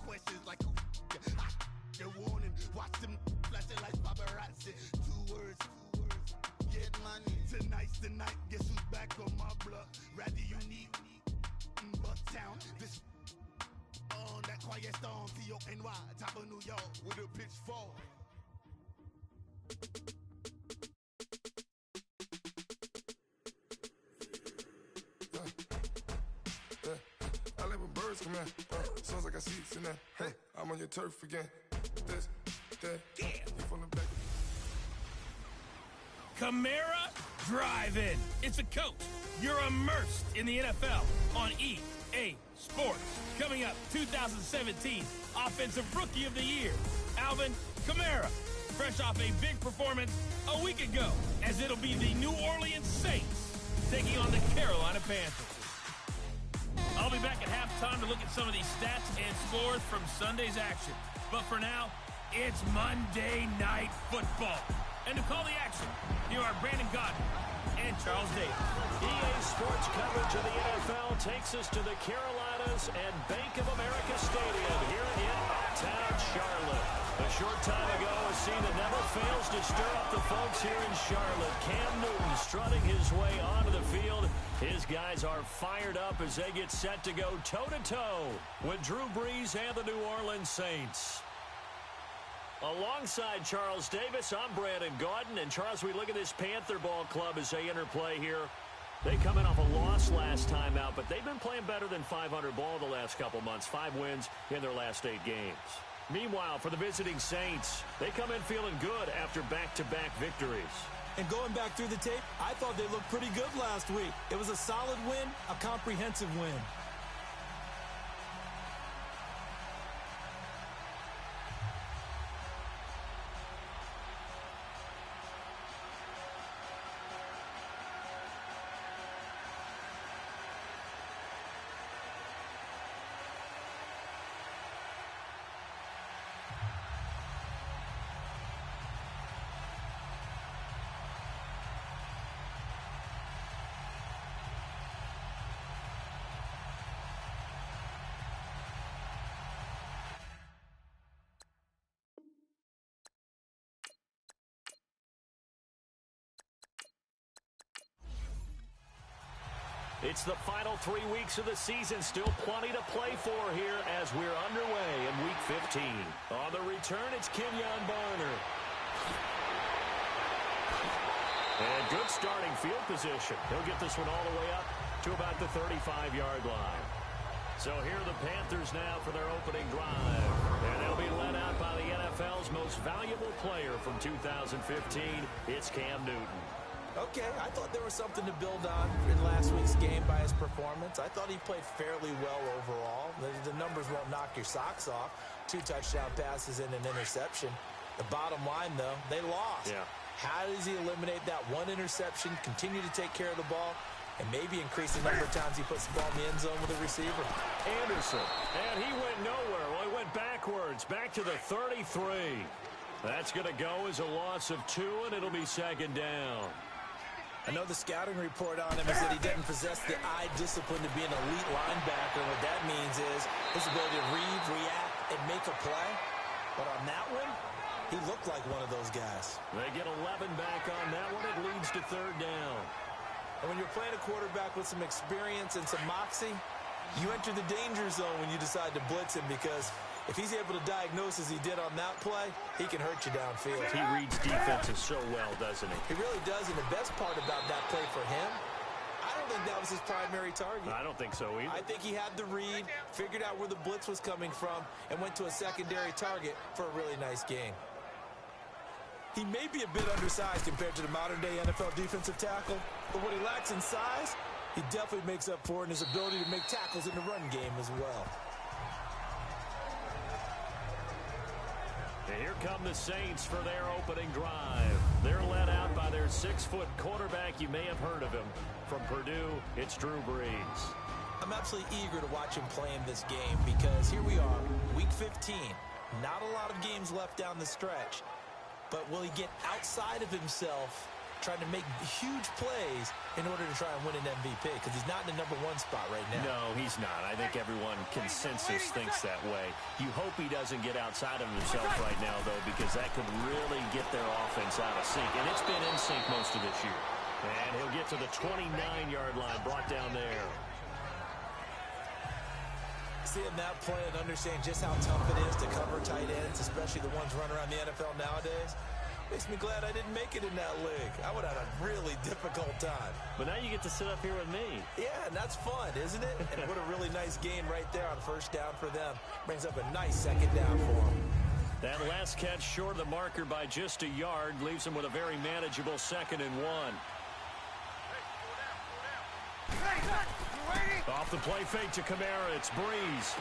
questions like who the warning. Watch them flashing like paparazzi. 2 words. Get money. Tonight's the night. Guess who's back on my block? Rather unique. Bucktown. This on that quiet storm. T-O-N-Y. Top of New York with a pitchfork. I live with birds come in. Sounds like I see seats in there. Hey, I'm on your turf again. This, that, you from the back. Camara Drive-In. It's a coach. You're immersed in the NFL on EA Sports. Coming up, 2017 Offensive Rookie of the Year, Alvin Kamara. Fresh off a big performance a week ago, as it'll be the New Orleans Saints taking on the Carolina Panthers. I'll be back at halftime to look at some of these stats and scores from Sunday's action. But for now, it's Monday Night Football. And to call the action, here are Brandon Godden and Charles Davis. EA Sports coverage of the NFL takes us to the Carolinas and Bank of America Stadium here in uptown Charlotte. A short time ago, a scene that never fails to stir up the folks here in Charlotte. Cam Newton strutting his way onto the field. His guys are fired up as they get set to go toe-to-toe with Drew Brees and the New Orleans Saints. Alongside Charles Davis, I'm Brandon Gaudin. And Charles, we look at this Panther ball club as they interplay here. They come in off a loss last time out, but they've been playing better than 500 ball the last couple months. 5 wins in their last 8 games. Meanwhile, for the visiting Saints, they come in feeling good after back-to-back victories. And going back through the tape, I thought they looked pretty good last week. It was a solid win, a comprehensive win. It's the final 3 weeks of the season. Still plenty to play for here as we're underway in Week 15. On the return, it's Kenyon Barner. And good starting field position. He'll get this one all the way up to about the 35-yard line. So here are the Panthers now for their opening drive. And they'll be led out by the NFL's most valuable player from 2015. It's Cam Newton. Okay, I thought there was something to build on in last week's game by his performance. I thought he played fairly well overall. The numbers won't knock your socks off. 2 touchdown passes and an interception. The bottom line, though, they lost. Yeah. How does he eliminate that 1 interception, continue to take care of the ball, and maybe increase the number of times he puts the ball in the end zone with a receiver? Anderson, and he went nowhere. Well, he went backwards, back to the 33. That's going to go as a loss of 2, and it'll be second down. I know the scouting report on him is that he doesn't possess the eye discipline to be an elite linebacker. What that means is his ability to read, react, and make a play. But on that one, he looked like one of those guys. They get 11 back on that one. It leads to third down. And when you're playing a quarterback with some experience and some moxie, you enter the danger zone when you decide to blitz him, because if he's able to diagnose as he did on that play, he can hurt you downfield. He reads defenses so well, doesn't he? He really does, and the best part about that play for him, I don't think that was his primary target. I don't think so either. I think he had the read, figured out where the blitz was coming from, and went to a secondary target for a really nice gain. He may be a bit undersized compared to the modern-day NFL defensive tackle, but what he lacks in size, he definitely makes up for in his ability to make tackles in the run game as well. And here come the Saints for their opening drive. They're led out by their 6-foot quarterback. You may have heard of him. From Purdue, it's Drew Brees. I'm absolutely eager to watch him play in this game, because here we are, Week 15. Not a lot of games left down the stretch. But will he get outside of himself trying to make huge plays in order to try and win an MVP, because he's not in the #1 spot right now. No, he's not. I think everyone consensus thinks that way. You hope he doesn't get outside of himself right now, though, because that could really get their offense out of sync. And it's been in sync most of this year. And he'll get to the 29-yard line, brought down there. Seeing that play and understand just how tough it is to cover tight ends, especially the ones running around the NFL nowadays, makes me glad I didn't make it in that league. I would have had a really difficult time. But now you get to sit up here with me. Yeah, and that's fun, isn't it? And what a really nice gain right there on first down for them. Brings up a nice second down for them. That last catch short of the marker by just a yard leaves them with a very manageable 2nd and 1. Off the play fake to Kamara, it's Breeze.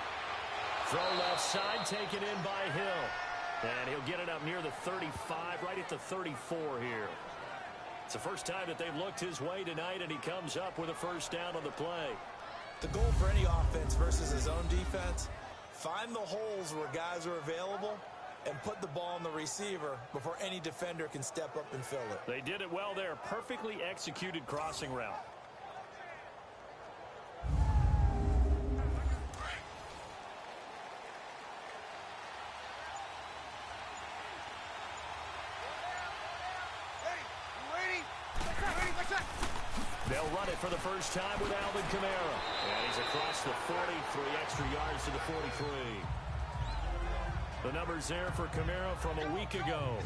Throw left side, taken in by Hill. And he'll get it up near the 35, right at the 34 here. It's the first time that they've looked his way tonight, and he comes up with a first down on the play. The goal for any offense versus his own defense, find the holes where guys are available and put the ball on the receiver before any defender can step up and fill it. They did it well there. Perfectly executed crossing route. They'll run it for the first time with Alvin Kamara. And he's across the 40, 3 extra yards to the 43. The numbers there for Kamara from a week ago.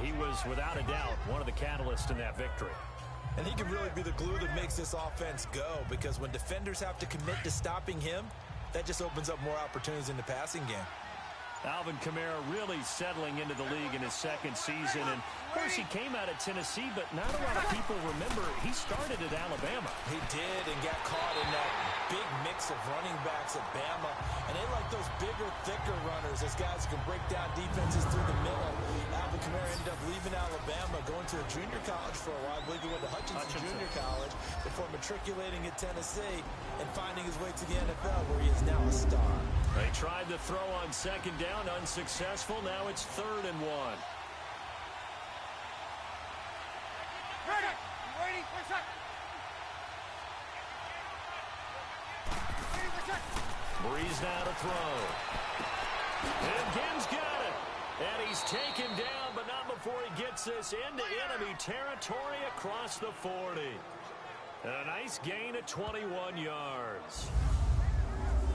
He was, without a doubt, one of the catalysts in that victory. And he can really be the glue that makes this offense go, because when defenders have to commit to stopping him, that just opens up more opportunities in the passing game. Alvin Kamara really settling into the league in his 2nd season. And, of course, he came out of Tennessee, but not a lot of people remember he started at Alabama. He did, and got caught in that big mix of running backs at Bama. And they like those bigger, thicker runners, as guys can break down defenses through the middle. Alvin Kamara ended up leaving Alabama, going to a junior college for a while. I believe he went to Hutchinson Junior College before matriculating at Tennessee and finding his way to the NFL, where he is now a star. They tried to throw on 2nd down, unsuccessful. Now it's 3rd and 1. Breeze now to throw. And Gibbs got it. And he's taken down, but not before he gets this into enemy territory across the 40. And a nice gain of 21 yards.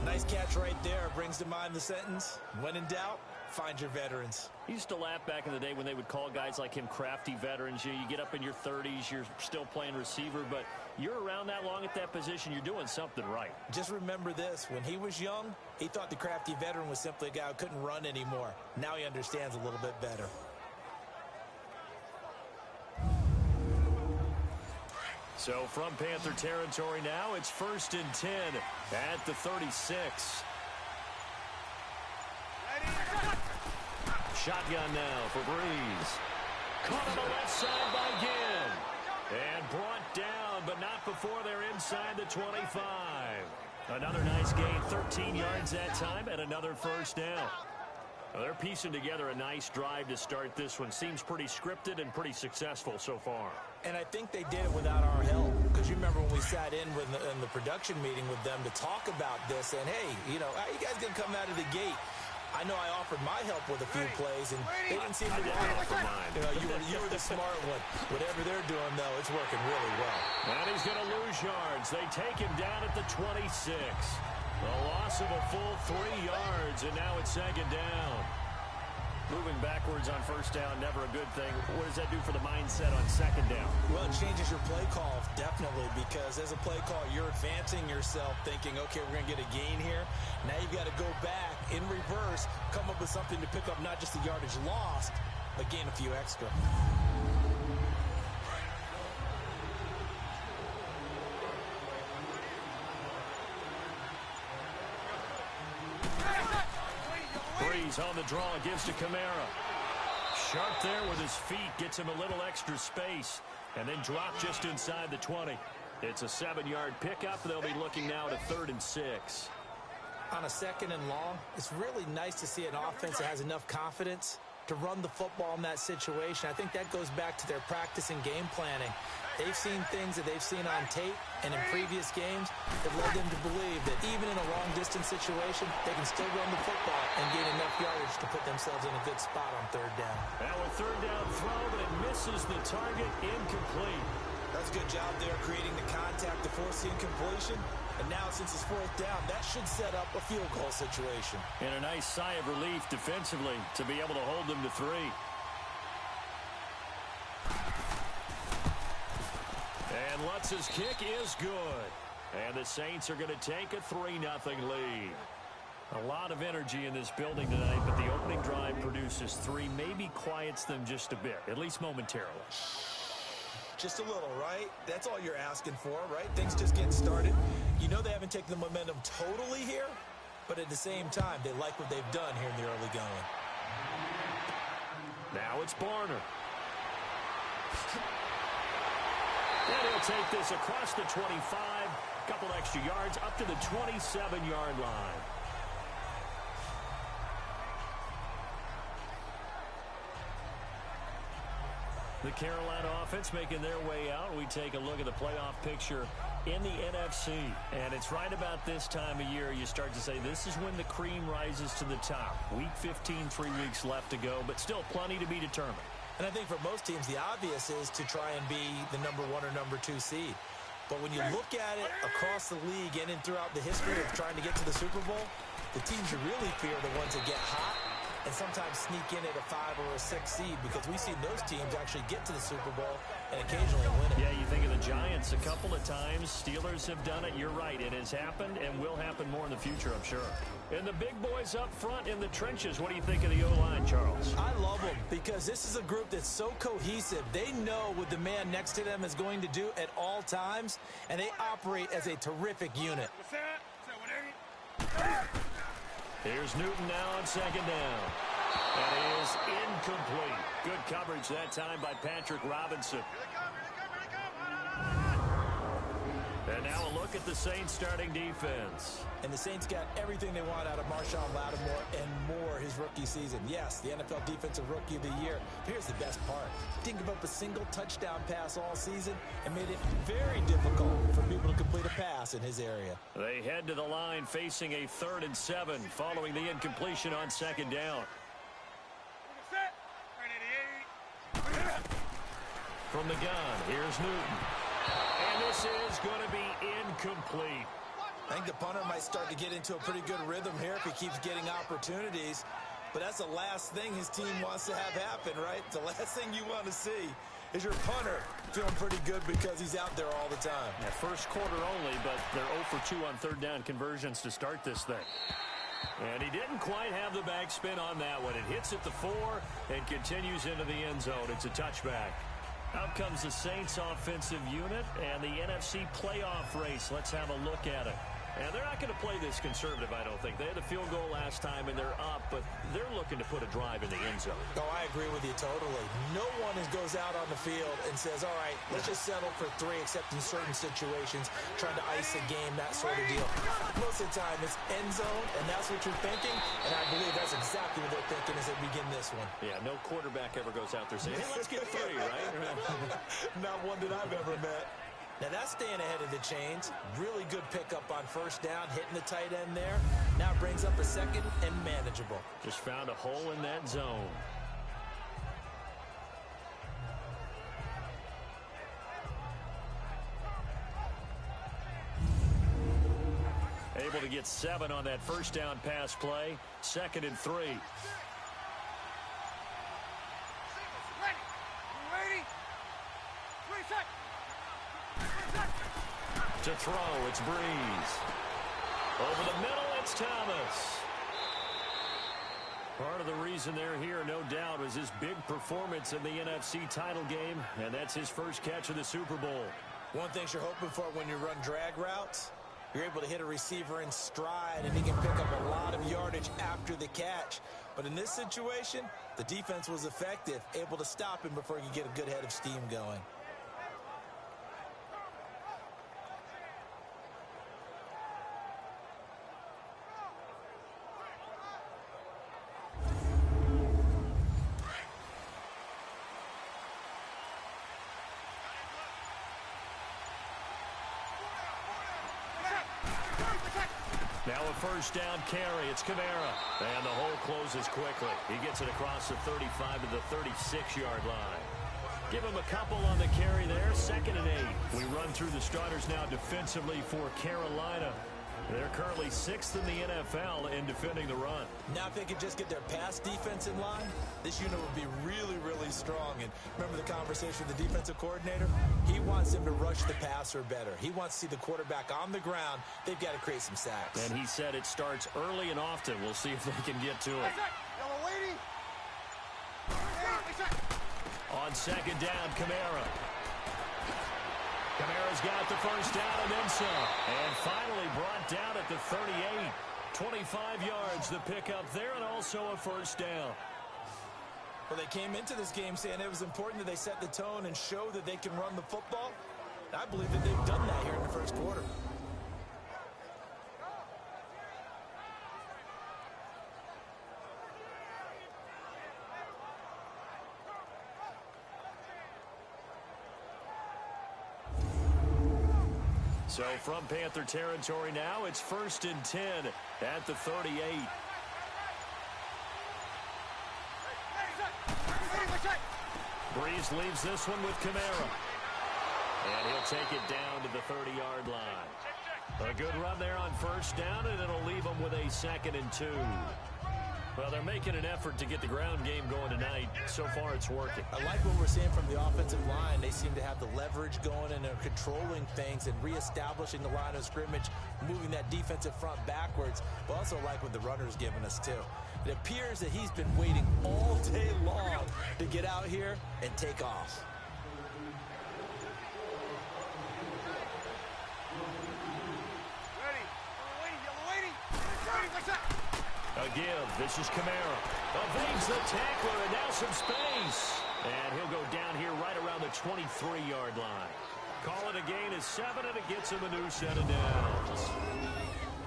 Nice catch right there. Brings to mind the sentence, when in doubt, find your veterans. He used to laugh back in the day when they would call guys like him crafty veterans. You get up in your 30s, you're still playing receiver, but you're around that long at that position, you're doing something right. Just remember this, when he was young, he thought the crafty veteran was simply a guy who couldn't run anymore. Now he understands a little bit better. So from Panther territory now, it's 1st and 10 at the 36. Shotgun now for Breeze. Caught on the left side by Ginn. And brought down, but not before they're inside the 25. Another nice gain, 13 yards that time, and another first down. Well, they're piecing together a nice drive to start this one. Seems pretty scripted and pretty successful so far. And I think they did it without our help. Because you remember when we sat in the production meeting with them to talk about this, and hey, you know, how you guys going to come out of the gate? I know I offered my help with a few plays, and they didn't seem to want it. You know, you were the smart one. Whatever they're doing, though, it's working really well. And he's going to lose yards. They take him down at the 26. A loss of a full 3 yards, and now it's 2nd down. Moving backwards on first down, never a good thing. What does that do for the mindset on 2nd down? Well, it changes your play call, definitely, because as a play call, you're advancing yourself thinking, okay, we're going to get a gain here. Now you've got to go back in reverse, come up with something to pick up not just the yardage lost, but gain a few extra. Breeze on the draw, gives to Kamara. Sharp there with his feet, gets him a little extra space, and then drop just inside the 20. It's a 7-yard pickup. They'll be looking now to 3rd and 6. On a 2nd and long, it's really nice to see an offense that has enough confidence to run the football in that situation. I think that goes back to their practice and game planning. They've seen things that they've seen on tape and in previous games that led them to believe that even in a long-distance situation, they can still run the football and gain enough yardage to put themselves in a good spot on third down. Now a third down throw, but it misses the target, incomplete. That's a good job there creating the contact to force the incompletion. And now since it's fourth down, that should set up a field goal situation. And a nice sigh of relief defensively to be able to hold them to 3. And Lutz's kick is good. And the Saints are going to take a 3-0 lead. A lot of energy in this building tonight, but the opening drive produces 3, maybe quiets them just a bit, at least momentarily. Just a little, right? That's all you're asking for, right? Things just getting started. You know they haven't taken the momentum totally here, but at the same time, they like what they've done here in the early going. Now it's Barner. And he'll take this across the 25, couple extra yards up to the 27-yard line. The Carolina offense making their way out. We take a look at the playoff picture in the NFC. And it's right about this time of year you start to say this is when the cream rises to the top. Week 15, 3 weeks left to go, but still plenty to be determined. And I think for most teams, the obvious is to try and be the number 1 or number 2 seed. But when you look at it across the league and throughout the history of trying to get to the Super Bowl, the teams you really fear are the ones that get hot and sometimes sneak in at a 5 or a 6 seed, because we've seen those teams actually get to the Super Bowl and occasionally win it. Yeah, you think of the Giants a couple of times. Steelers have done it. You're right. It has happened and will happen more in the future, I'm sure. And the big boys up front in the trenches. What do you think of the O-line, Charles? I love them because this is a group that's so cohesive. They know what the man next to them is going to do at all times, and they operate as a terrific unit. Here's Newton now on second down. And it is incomplete. Good coverage that time by Patrick Robinson. And now a look at the Saints starting defense. And the Saints got everything they want out of Marshawn Lattimore and more his rookie season. Yes, the NFL Defensive Rookie of the Year. Here's the best part. Didn't give up a single touchdown pass all season and made it very difficult for people to complete a pass in his area. They head to the line facing a 3rd and 7 following the incompletion on second down. From the gun, here's Newton. And this is going to be incomplete. I think the punter might start to get into a pretty good rhythm here if he keeps getting opportunities. But that's the last thing his team wants to have happen, right? The last thing you want to see is your punter feeling pretty good because he's out there all the time. Yeah, first quarter only, but they're 0 for 2 on third down conversions to start this thing. And he didn't quite have the backspin on that one. It hits at the 4 and continues into the end zone. It's a touchback. Out comes the Saints offensive unit and the NFC playoff race. Let's have a look at it. And they're not going to play this conservative, I don't think. They had a field goal last time, and they're up, but they're looking to put a drive in the end zone. Oh, I agree with you totally. No one goes out on the field and says, all right, let's just settle for 3, except in certain situations, trying to ice a game, that sort of deal. Most of the time, it's end zone, and that's what you're thinking, and I believe that's exactly what they're thinking as they begin this one. Yeah, no quarterback ever goes out there saying, hey, let's get 3, right? Not one that I've ever met. Now that's staying ahead of the chains. Really good pickup on first down, hitting the tight end there. Now brings up a 2nd and manageable. Just found a hole in that zone. Able to get 7 on that first down pass play. 2nd and 3. To throw, it's Breeze. Over the middle, it's Thomas. Part of the reason they're here, no doubt, was his big performance in the NFC title game, and that's his first catch of the Super Bowl. One thing you're hoping for when you run drag routes, you're able to hit a receiver in stride, and he can pick up a lot of yardage after the catch. But in this situation, the defense was effective, able to stop him before he could get a good head of steam going. Now a first down carry. It's Kamara. And the hole closes quickly. He gets it across the 35 to the 36-yard line. Give him a couple on the carry there. 2nd and 8. We run through the starters now defensively for Carolina. They're currently 6th in the NFL in defending the run. Now if they could just get their pass defense in line, this unit would be really, really strong. And remember the conversation with the defensive coordinator? He wants them to rush the passer better. He wants to see the quarterback on the ground. They've got to create some sacks. And he said it starts early and often. We'll see if they can get to it. On 2nd down, Kamara. Kamara's got the first down and then some. And finally brought down at the 38. 25 yards the pickup there and also a first down. Well, they came into this game saying it was important that they set the tone and show that they can run the football. I believe that they've done that here in the first quarter. So from Panther territory now, it's 1st and 10 at the 38. Breeze leaves this one with Kamara. And he'll take it down to the 30-yard line. A good run there on first down, and it'll leave them with a 2nd and 2. Well, they're making an effort to get the ground game going tonight. So far, it's working. I like what we're seeing from the offensive line. They seem to have the leverage going, and they're controlling things and reestablishing the line of scrimmage, moving that defensive front backwards. But also like what the runner's giving us, too. It appears that he's been waiting all day long to get out here and take off. A give. This is Kamara. Evades the tackler, and now some space. And he'll go down here right around the 23-yard line. Call it a gain of 7, and it gets him a new set of downs.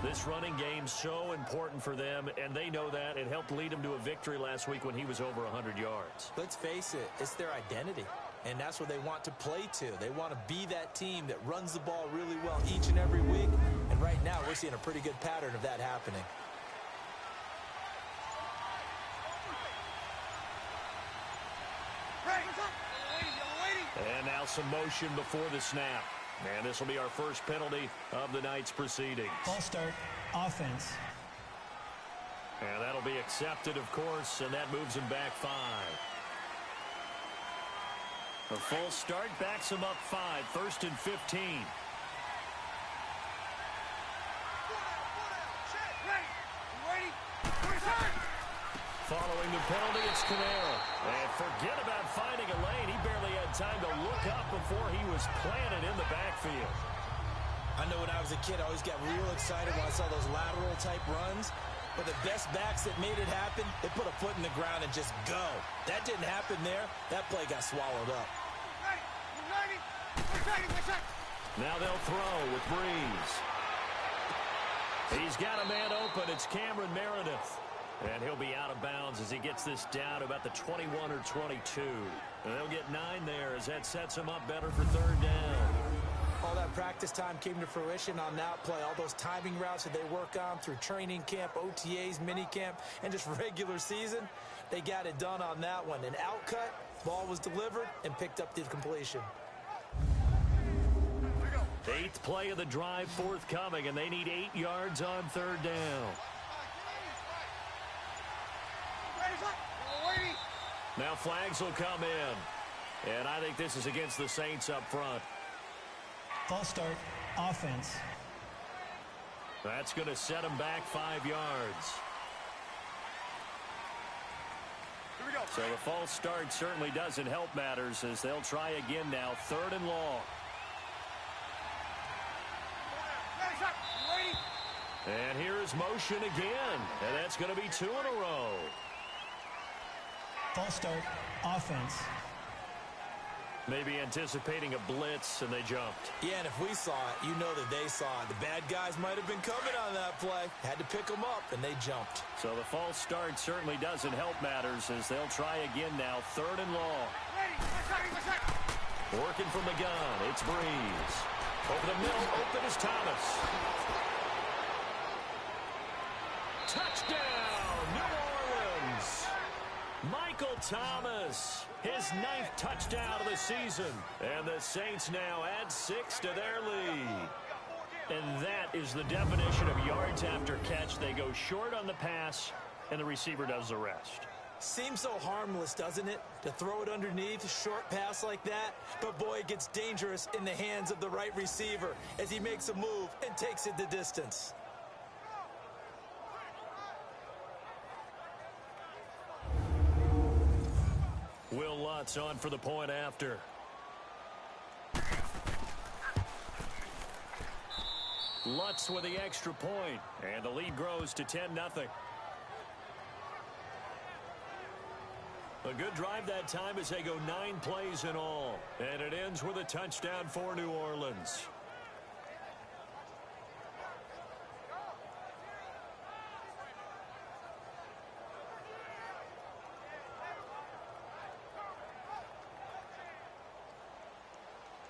This running game's so important for them, and they know that. It helped lead him to a victory last week when he was over 100 yards. Let's face it, it's their identity. And that's what they want to play to. They want to be that team that runs the ball really well each and every week. And right now, we're seeing a pretty good pattern of that happening. And now some motion before the snap. And this will be our first penalty of the night's proceedings. Ball start, offense. And that'll be accepted, of course, and that moves him back 5. A full start backs him up 5, 1st and 15. Following the penalty, it's Kamara. And forget about finding a lane. He barely had time to look up before he was planted in the backfield. I know when I was a kid, I always got real excited when I saw those lateral-type runs. But the best backs that made it happen, they put a foot in the ground and just go. That didn't happen there. That play got swallowed up. Now they'll throw with Breeze. He's got a man open. It's Cameron Meredith. And he'll be out of bounds as he gets this down to about the 21 or 22. And they'll get 9 there as that sets him up better for 3rd down. All that practice time came to fruition on that play. All those timing routes that they work on through training camp, OTAs, minicamp, and just regular season, they got it done on that one. An outcut, ball was delivered, and picked up the completion. 8th play of the drive forthcoming, and they need 8 yards on 3rd down. Now flags will come in. And I think this is against the Saints up front. Ball start, offense. That's going to set him back 5 yards. So the false start certainly doesn't help matters as they'll try again now. 3rd and long. And here is motion again. And that's going to be 2 in a row. Ball start, offense. Maybe anticipating a blitz, and they jumped. Yeah, and if we saw it, you know that they saw it. The bad guys might have been coming on that play. Had to pick them up, and they jumped. So the false start certainly doesn't help matters as they'll try again now. 3rd and long. Working from the gun, it's Breeze. Over the middle, open is Thomas. Touchdown, New Orleans. Michael Thomas, his 9th touchdown of the season. And the Saints now add 6 to their lead. And that is the definition of yards after catch. They go short on the pass, and the receiver does the rest. Seems so harmless, doesn't it? To throw it underneath, a short pass like that. But boy, it gets dangerous in the hands of the right receiver as he makes a move and takes it the distance. Will Lutz on for the point after. Lutz with the extra point, and the lead grows to 10-0. A good drive that time as they go 9 plays in all, and it ends with a touchdown for New Orleans.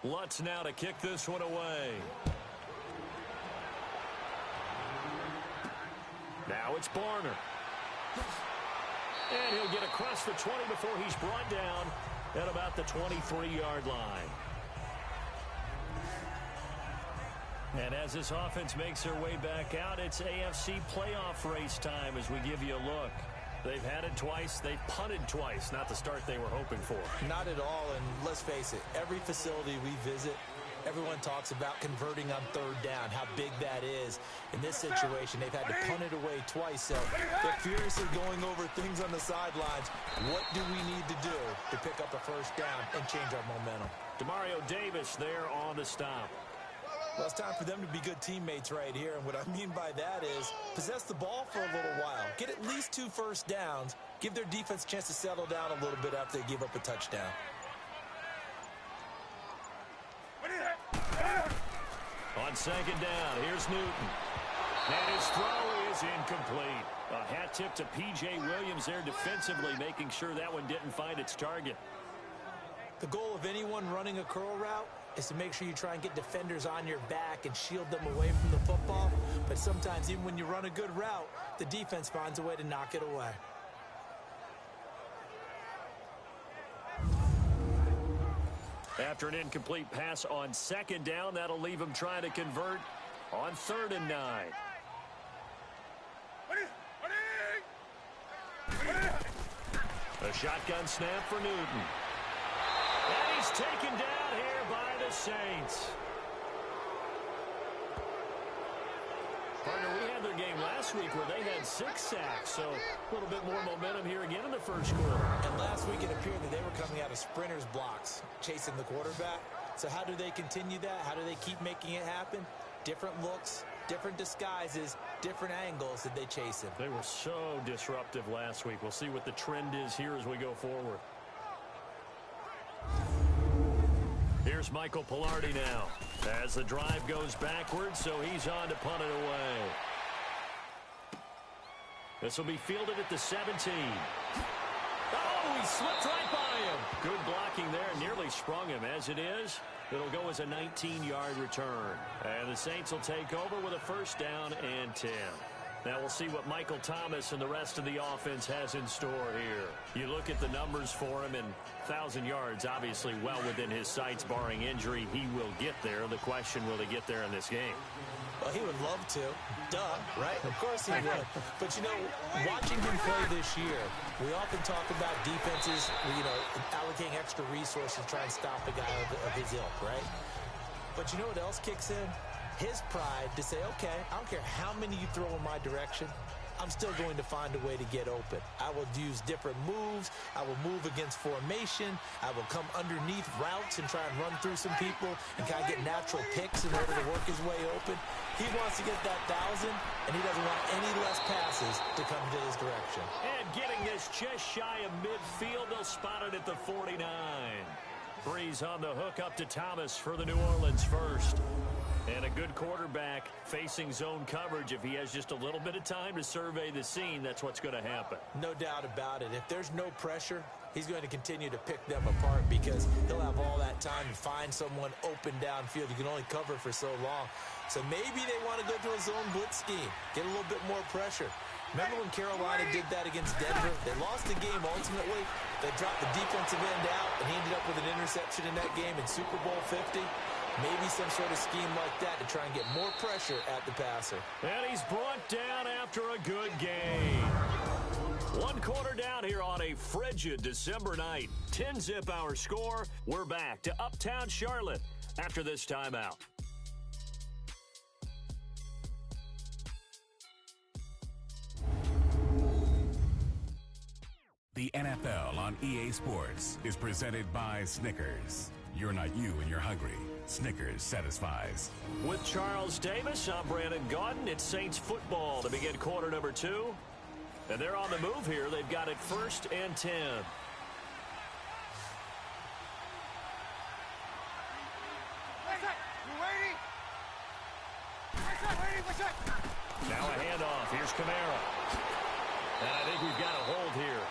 Lutz now to kick this one away. Now it's Barner. And he'll get across the 20 before he's brought down at about the 23-yard line. And as this offense makes their way back out, it's AFC playoff race time as we give you a look. They've had it twice. They've punted twice. Not the start they were hoping for. Not at all, and let's face it, every facility we visit, everyone talks about converting on 3rd down, how big that is. In this situation, they've had to punt it away twice, so they're furiously going over things on the sidelines. What do we need to do to pick up a 1st down and change our momentum? Demario Davis there on the stop. Well, it's time for them to be good teammates right here, and what I mean by that is possess the ball for a little while. Get at least 2 first downs. Give their defense a chance to settle down a little bit after they give up a touchdown. On 2nd down, here's Newton. And his throw is incomplete. A hat tip to P.J. Williams there defensively, making sure that one didn't find its target. The goal of anyone running a curl route is to make sure you try and get defenders on your back and shield them away from the football. But sometimes, even when you run a good route, the defense finds a way to knock it away. After an incomplete pass on 2nd down, that'll leave him trying to convert on 3rd and 9. A shotgun snap for Newton. And he's taken down here by the Saints. Partner, we had their game last week where they had 6 sacks, so a little bit more momentum here again in the 1st quarter. And last week it appeared that they were coming out of sprinters blocks, chasing the quarterback. So how do they continue that? How do they keep making it happen? Different looks, different disguises, different angles that they chase him. They were so disruptive last week. We'll see what the trend is here as we go forward. Here's Michael Pilardi now as the drive goes backwards, so he's on to punt it away. This will be fielded at the 17. Oh, he slipped right by him. Good blocking there, nearly sprung him. As it is, it'll go as a 19-yard return. And the Saints will take over with a 1st down and 10. Now we'll see what Michael Thomas and the rest of the offense has in store here. You look at the numbers for him, and 1,000 yards obviously well within his sights, barring injury. He will get there. The question, will he get there in this game? Well, he would love to. Duh, right? Of course he would. But, you know, watching him play this year, we often talk about defenses, you know, allocating extra resources to try and stop a guy of his ilk, right? But you know what else kicks in? His pride to say, okay, I don't care how many you throw in my direction, I'm still going to find a way to get open. I will use different moves. I will move against formation. I will come underneath routes and try and run through some people and kind of get natural picks in order to work his way open. He wants to get that 1,000, and he doesn't want any less passes to come to his direction. And getting this just shy of midfield, they'll spot it at the 49. Breeze on the hook up to Thomas for the New Orleans 1st. And a good quarterback facing zone coverage. If he has just a little bit of time to survey the scene, that's what's going to happen. No doubt about it. If there's no pressure, he's going to continue to pick them apart because he'll have all that time to find someone open downfield. You can only cover for so long. So maybe they want to go to a zone blitz scheme, get a little bit more pressure. Remember when Carolina did that against Denver? They lost the game ultimately. They dropped the defensive end out, and he ended up with an interception in that game in Super Bowl 50. Maybe some sort of scheme like that to try and get more pressure at the passer. And he's brought down after a good game. 1 quarter down here on a frigid December night. 10-zip our score. We're back to Uptown Charlotte after this timeout. The NFL on EA Sports is presented by Snickers. You're not you when you're hungry. Snickers satisfies. With Charles Davis, I'm Brandon Gaudin. It's Saints football to begin quarter number 2. And they're on the move here. They've got it 1st and 10. Now a handoff. Here's Kamara. And I think we've got a hold here.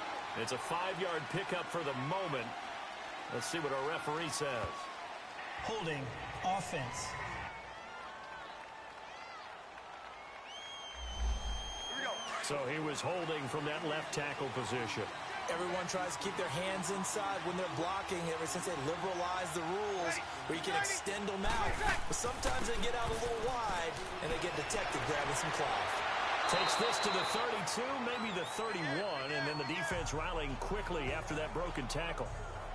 It's a 5-yard pickup for the moment. Let's see what our referee says. Holding offense. So he was holding from that left tackle position. Everyone tries to keep their hands inside when they're blocking ever since they liberalized the rules where you can extend them out. But sometimes they get out a little wide and they get detected grabbing some cloth. Takes this to the 32, maybe the 31, and then the defense rallying quickly after that broken tackle.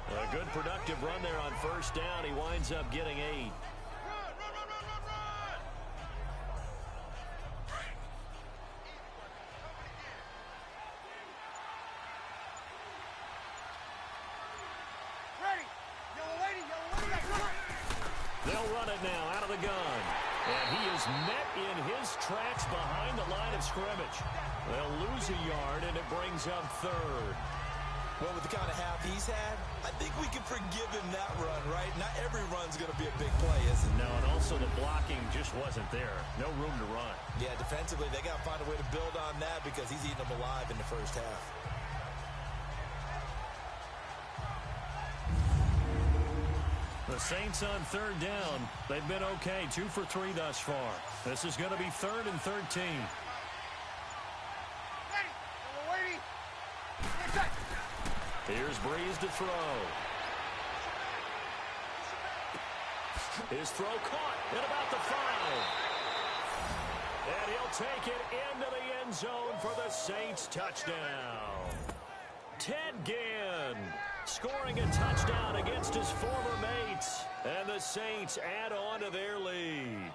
A good productive run there on 1st down. He winds up getting 8. They'll run it now out of the gun. And he is met in his tracks behind the line of scrimmage. They'll lose a yard, and it brings up 3rd. Well, with the kind of half he's had, I think we can forgive him that run, right? Not every run's going to be a big play, is it? No, and also the blocking just wasn't there. No room to run. Yeah, defensively, they got to find a way to build on that because he's eating them alive in the 1st half. The Saints on 3rd down. They've been okay, 2 for 3 thus far. This is going to be 3rd and 13. Here's Breeze to throw. His throw caught at about the 5. And he'll take it into the end zone for the Saints touchdown. Ted Ginn scoring a touchdown against his former mates. And the Saints add on to their lead.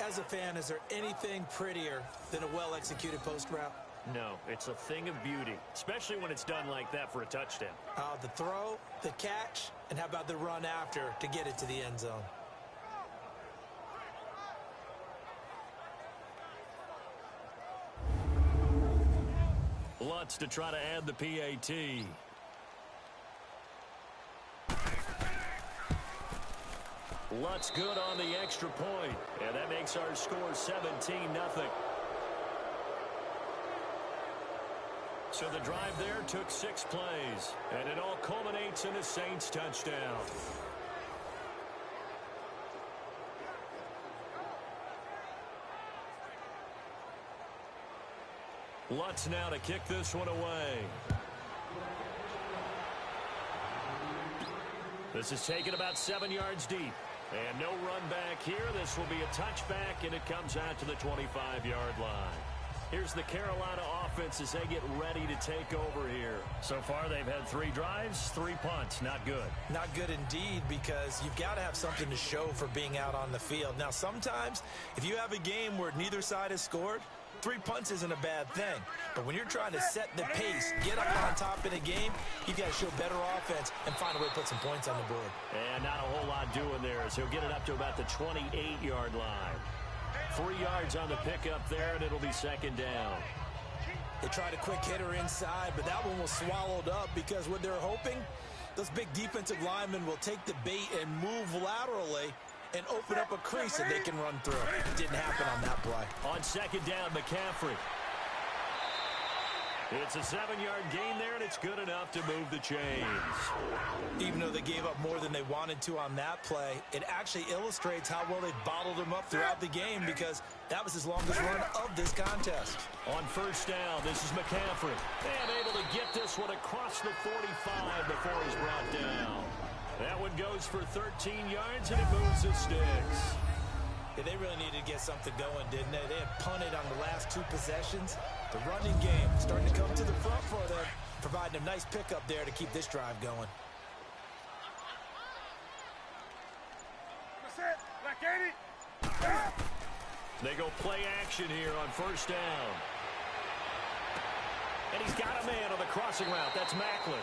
As a fan, is there anything prettier than a well-executed post route? No, it's a thing of beauty, especially when it's done like that for a touchdown. The throw, the catch, and how about the run after to get it to the end zone? Lutz to try to add the PAT. Lutz good on the extra point, and that makes our score 17-0. So the drive there took 6 plays, and it all culminates in a Saints touchdown. Lutz now to kick this one away. This is taken about 7 yards deep. And no run back here. This will be a touchback, and it comes out to the 25-yard line. Here's the Carolina offense as they get ready to take over here. So far, they've had 3 drives, 3 punts. Not good. Not good indeed, because you've got to have something to show for being out on the field. Now, sometimes, if you have a game where neither side has scored, 3 punts isn't a bad thing. But when you're trying to set the pace, get up on top in a game, you've got to show better offense and find a way to put some points on the board. And not a whole lot doing there, as he'll get it up to about the 28-yard line. 3 yards on the pickup there, and it'll be 2nd down. They tried a quick hitter inside, but that one was swallowed up because what they're hoping, those big defensive linemen will take the bait and move laterally and open up a crease that they can run through. It didn't happen on that play. On 2nd down, McCaffrey. It's a 7-yard gain there, and it's good enough to move the chains. Even though they gave up more than they wanted to on that play, it actually illustrates how well they bottled them up throughout the game because that was his longest run of this contest. On first down, this is McCaffrey. And able to get this one across the 45 before he's brought down. That one goes for 13 yards, and it moves the sticks. Yeah, they really needed to get something going, didn't they? They had punted on the last 2 possessions. The running game starting to come to the front for them, providing a nice pickup there to keep this drive going. They go play action here on first down. And he's got a man on the crossing route. That's Macklin.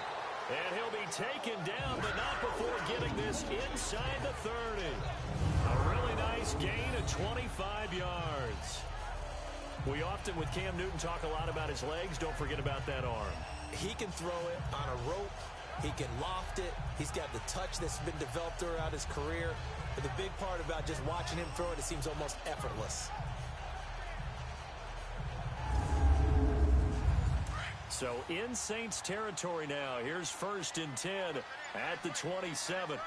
And he'll be taken down, but not before getting this inside the 30. A really nice gain of 25 yards. We often, with Cam Newton, talk a lot about his legs. Don't forget about that arm. He can throw it on a rope. He can loft it. He's got the touch that's been developed throughout his career. But the big part about just watching him throw it, it seems almost effortless. So in Saints territory now. Here's 1st and 10 at the 27.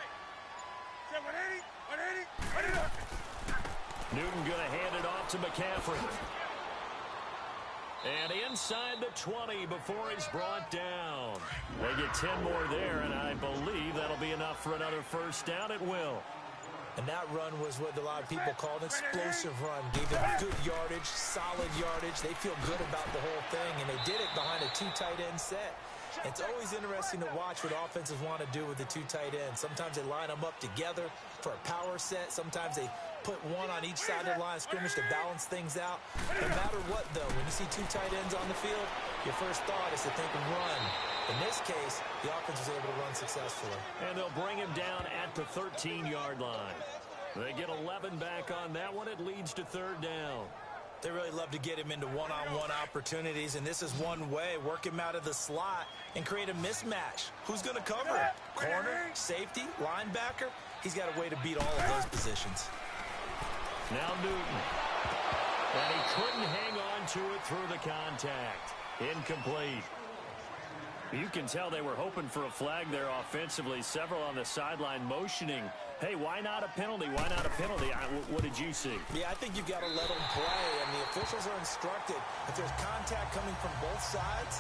Newton going to hand it off to McCaffrey. And inside the 20 before he's brought down. They get 10 more there, and I believe that'll be enough for another first down. It will. And that run was what a lot of people call an explosive run. Gave them good yardage, solid yardage. They feel good about the whole thing, and they did it behind a 2 tight end set. It's always interesting to watch what offenses want to do with the 2 tight ends. Sometimes they line them up together for a power set. Sometimes they put one on each side of the line of scrimmage to balance things out. No matter what, though, when you see 2 tight ends on the field, your first thought is to think run. In this case, the offense was able to run successfully. And they'll bring him down at the 13-yard line. They get 11 back on that one. It leads to 3rd down. They really love to get him into one-on-one opportunities, and this is one way. Work him out of the slot and create a mismatch. Who's going to cover him? Corner, safety, linebacker? He's got a way to beat all of those positions. Now Newton. And he couldn't hang on to it through the contact. Incomplete. You can tell they were hoping for a flag there offensively. Several on the sideline motioning. Hey, why not a penalty? Why not a penalty? What did you see? Yeah, I think you've got to let them play, and the officials are instructed. If there's contact coming from both sides,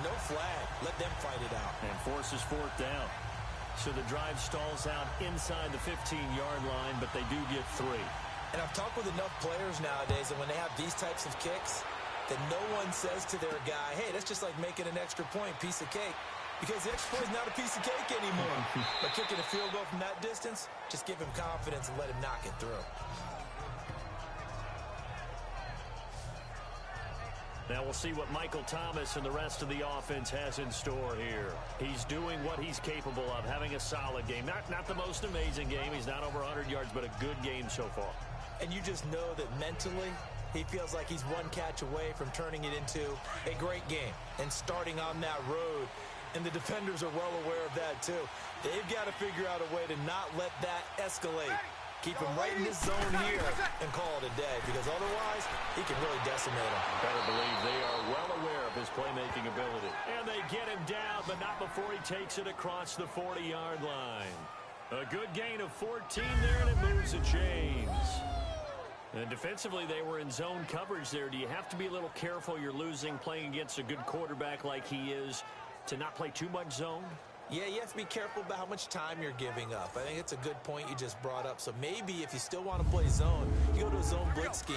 no flag. Let them fight it out. And forces 4th down. So the drive stalls out inside the 15-yard line, but they do get 3. And I've talked with enough players nowadays, and when they have these types of kicks, that no one says to their guy, hey, that's just like making an extra point, piece of cake. Because the extra point is not a piece of cake anymore. But kicking a field goal from that distance, just give him confidence and let him knock it through. Now we'll see what Michael Thomas and the rest of the offense has in store here. He's doing what he's capable of, having a solid game. Not the most amazing game. He's not over 100 yards, but a good game so far. And you just know that mentally, he feels like he's one catch away from turning it into a great game and starting on that road. And the defenders are well aware of that, too. They've got to figure out a way to not let that escalate. Keep him right in this zone here and call it a day, because otherwise, he can really decimate him. Better believe they are well aware of his playmaking ability. And they get him down, but not before he takes it across the 40-yard line. A good gain of 14 there, and it moves the chains. And defensively, they were in zone coverage there. Do you have to be a little careful? You're losing playing against a good quarterback like he is to not play too much zone? Yeah, you have to be careful about how much time you're giving up. I think it's a good point you just brought up. So maybe if you still want to play zone, you go to a zone blitz scheme.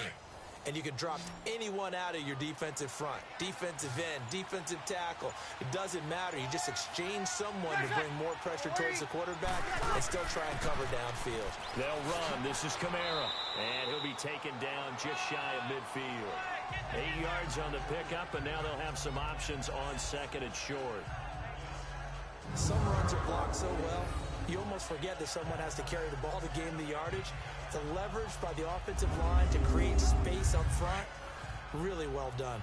And you can drop anyone out of your defensive front. Defensive end, defensive tackle. It doesn't matter. You just exchange someone to bring more pressure towards the quarterback and still try and cover downfield. They'll run. This is Kamara. And he'll be taken down just shy of midfield. 8 yards on the pickup, and now they'll have some options on 2nd and short. Some runs are blocked so well, you almost forget that someone has to carry the ball to gain the yardage. The leverage by the offensive line to create space up front, really well done.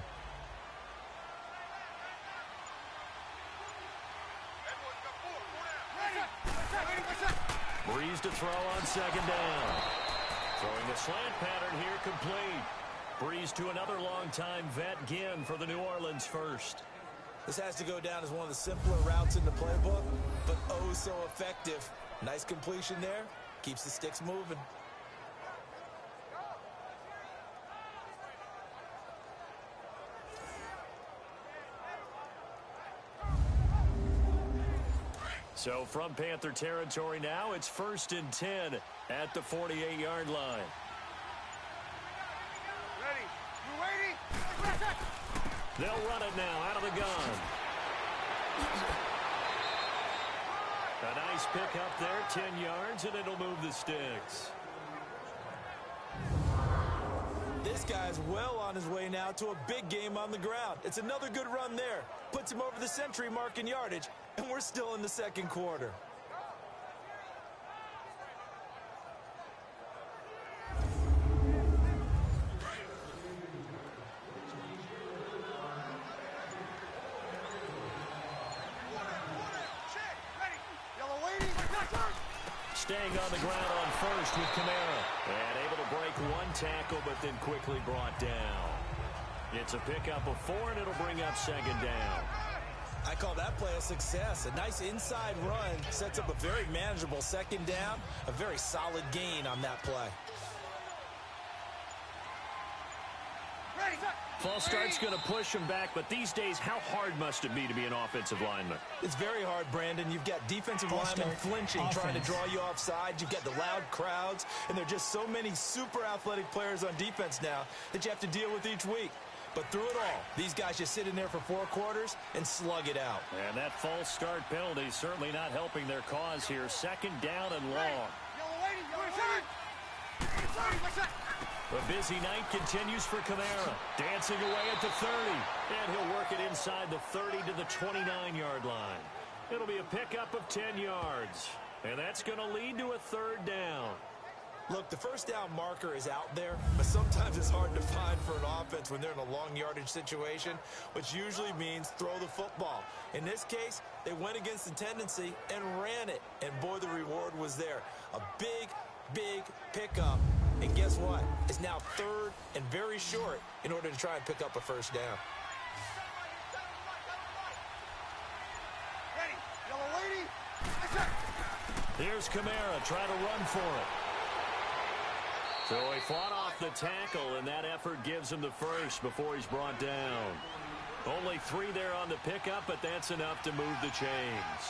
Breeze to throw on 2nd down. Throwing a slant pattern here complete. Breeze to another long-time vet, Ginn, for the New Orleans first. This has to go down as one of the simpler routes in the playbook, but oh so effective. Nice completion there. Keeps the sticks moving. So from Panther territory now, it's 1st and 10 at the 48-yard line. Ready. You waiting? They'll run it now out of the gun. A nice pick up there, 10 yards, and it'll move the sticks. This guy's well on his way now to a big game on the ground. It's another good run there. Puts him over the century mark in yardage, and we're still in the second quarter. Staying on the ground on first with Kamara. And able to break one tackle, but then quickly brought down. It's a pickup of 4, and it'll bring up 2nd down. I call that play a success. A nice inside run sets up a very manageable 2nd down. A very solid gain on that play. False start's going to push him back, but these days, how hard must it be to be an offensive lineman? It's very hard, Brandon. You've got defensive linemen flinching, trying to draw you offside. You've got the loud crowds, and there are just so many super athletic players on defense now that you have to deal with each week. But through it all, these guys just sit in there for 4 quarters and slug it out. And that false start penalty is certainly not helping their cause here. 2nd down and long. A busy night continues for Kamara. Dancing away at the 30. And he'll work it inside the 30 to the 29-yard line. It'll be a pickup of 10 yards. And that's going to lead to a 3rd down. Look, the 1st down marker is out there, but sometimes it's hard to find for an offense when they're in a long yardage situation, which usually means throw the football. In this case, they went against the tendency and ran it. And boy, the reward was there. A big, big pickup. And guess what? It's now 3rd and very short in order to try and pick up a 1st down. Ready. Yellow waiting. Here's Kamara trying to run for it. So he fought off the tackle, and that effort gives him the 1st before he's brought down. Only 3 there on the pickup, but that's enough to move the chains.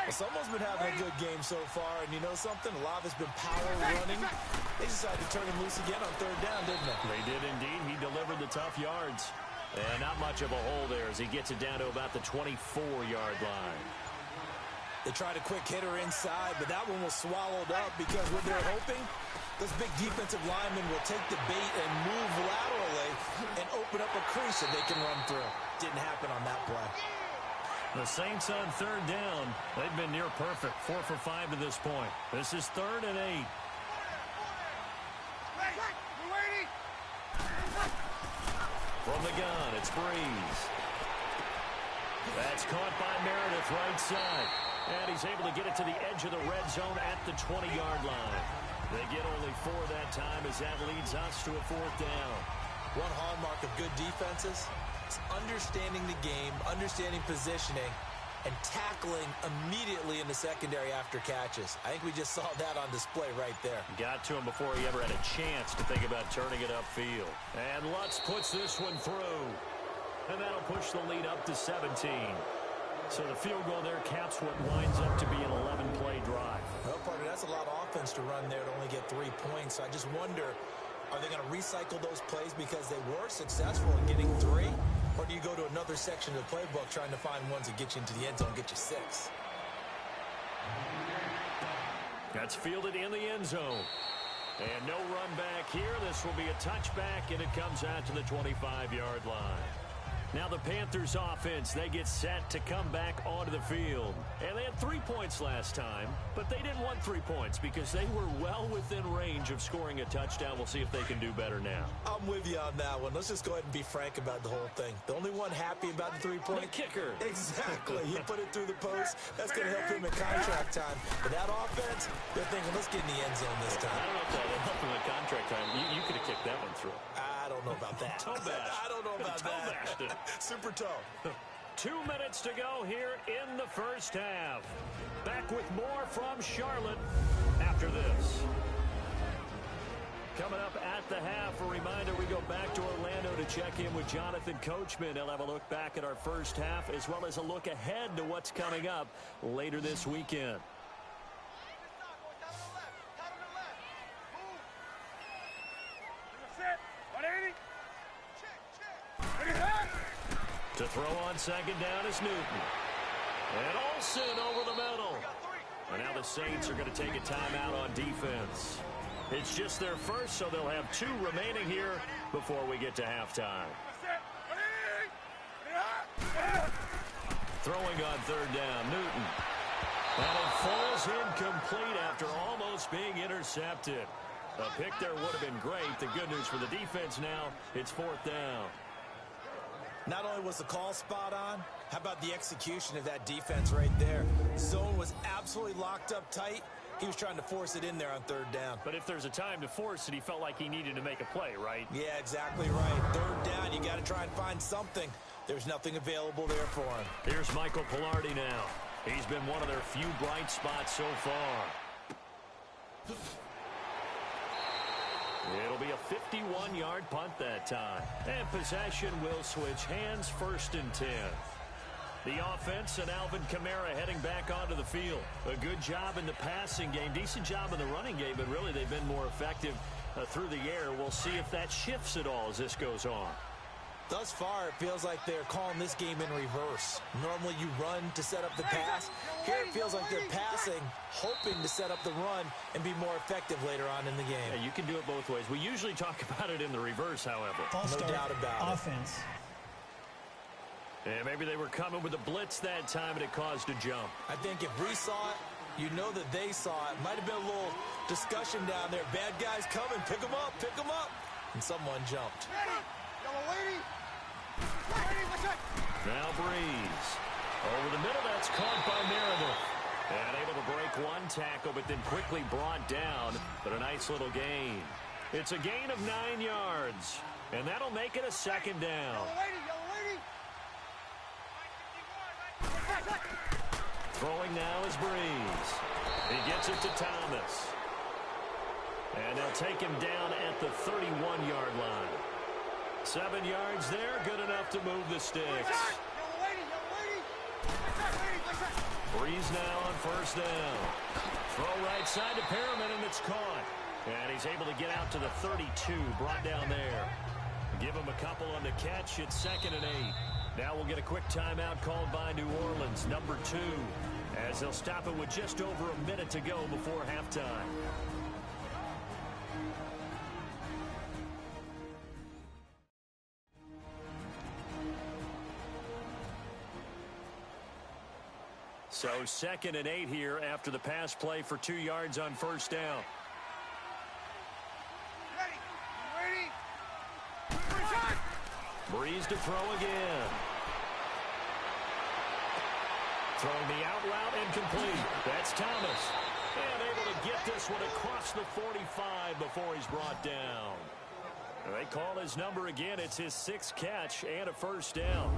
Well, someone's been having a good game so far, and you know something? A lot of it's been power running. They decided to turn him loose again on 3rd down, didn't they? They did indeed. He delivered the tough yards. And not much of a hole there as he gets it down to about the 24-yard line. They tried a quick hitter inside, but that one was swallowed up because what they're hoping, those big defensive linemen will take the bait and move laterally and open up a crease that they can run through. Didn't happen on that play. The Saints on 3rd down. They've been near perfect. 4 for 5 to this point. This is 3rd and 8. From the gun, it's Breeze. That's caught by Meredith right side. And he's able to get it to the edge of the red zone at the 20-yard line. They get only 4 that time as that leads us to a 4th down. One hallmark of good defenses is understanding the game, understanding positioning, and tackling immediately in the secondary after catches. I think we just saw that on display right there. Got to him before he ever had a chance to think about turning it upfield. And Lutz puts this one through. And that'll push the lead up to 17. So the field goal there caps what winds up to be an 11-play drive. Well, partner, that's a lot of offense to run there to only get 3 points. So I just wonder, are they going to recycle those plays because they were successful in getting 3? Or do you go to another section of the playbook trying to find ones that get you into the end zone and get you 6? That's fielded in the end zone. And no run back here. This will be a touchback, and it comes out to the 25-yard line. Now the Panthers offense, they get set to come back onto the field. And they had 3 points last time, but they didn't want 3 points because they were well within range of scoring a touchdown. We'll see if they can do better now. I'm with you on that one. Let's just go ahead and be frank about the whole thing. The only one happy about the 3-point? The kicker. Exactly. He put it through the post. That's going to help him in contract time. But that offense, they're thinking, let's get in the end zone this time. I don't know if that helped him in contract time. You could have kicked that one through. I don't know about that. Toe bash. I don't know about Toe that. bashed it. Super toe. 2 minutes to go here in the first half. Back with more from Charlotte after this. Coming up at the half, a reminder, we go back to Orlando to check in with Jonathan Coachman. He'll have a look back at our first half as well as a look ahead to what's coming up later this weekend. To throw on second down is Newton. And Olsen over the middle. And now the Saints are going to take a timeout on defense. It's just their first, so they'll have 2 remaining here before we get to halftime. Throwing on third down, Newton. And it falls incomplete after almost being intercepted. A pick there would have been great. The good news for the defense now, it's 4th down. Not only was the call spot on, how about the execution of that defense right there? Zone was absolutely locked up tight. He was trying to force it in there on third down. But if there's a time to force it, he felt like he needed to make a play, right? Yeah, exactly right. Third down, you got to try and find something. There's nothing available there for him. Here's Michael Pilardi now. He's been one of their few bright spots so far. It'll be a 51-yard punt that time. And possession will switch hands, 1st and 10. The offense and Alvin Kamara heading back onto the field. A good job in the passing game, decent job in the running game, but really they've been more effective through the air. We'll see if that shifts at all as this goes on. Thus far, it feels like they're calling this game in reverse. Normally you run to set up the pass. Here it feels like they're passing, hoping to set up the run and be more effective later on in the game. Yeah, you can do it both ways. We usually talk about it in the reverse, however. No doubt about offense. And maybe they were coming with a blitz that time and it caused a jump. I think if we saw it, you know that they saw it. Might have been a little discussion down there. Bad guys coming. Pick them up. Pick them up. And someone jumped. Now Breeze. Over the middle, that's caught by Meredith. And able to break one tackle, but then quickly brought down. But a nice little gain. It's a gain of 9 yards. And that'll make it a 2nd down. Throwing now is Breeze. He gets it to Thomas. And they'll take him down at the 31-yard line. 7 yards there, good enough to move the sticks. Breeze now on 1st down. Throw right side to Perriman, and it's caught. And he's able to get out to the 32, brought down there. Give him a couple on the catch. It's 2nd and 8. Now we'll get a quick timeout called by New Orleans, number 2, as they'll stop it with just over a minute to go before halftime. So 2nd and 8 here after the pass play for 2 yards on 1st down. Breeze to throw again. Throwing the out route incomplete. That's Thomas. And able to get this one across the 45 before he's brought down. They call his number again. It's his 6th catch and a 1st down.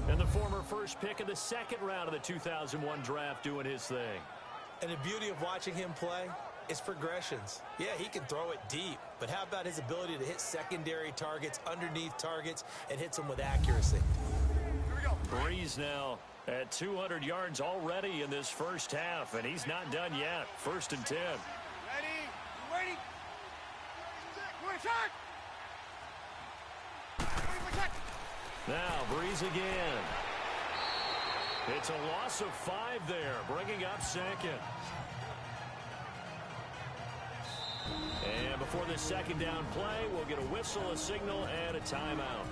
And the former first pick of the 2nd round of the 2001 draft doing his thing. And the beauty of watching him play is progressions. Yeah, he can throw it deep, but how about his ability to hit secondary targets, underneath targets, and hits them with accuracy? Breeze now at 200 yards already in this first half, and he's not done yet. 1st and 10. Ready. Now Breeze again. It's a loss of 5 there, bringing up 2nd. And before this 2nd down play, we'll get a whistle, a signal, and a timeout,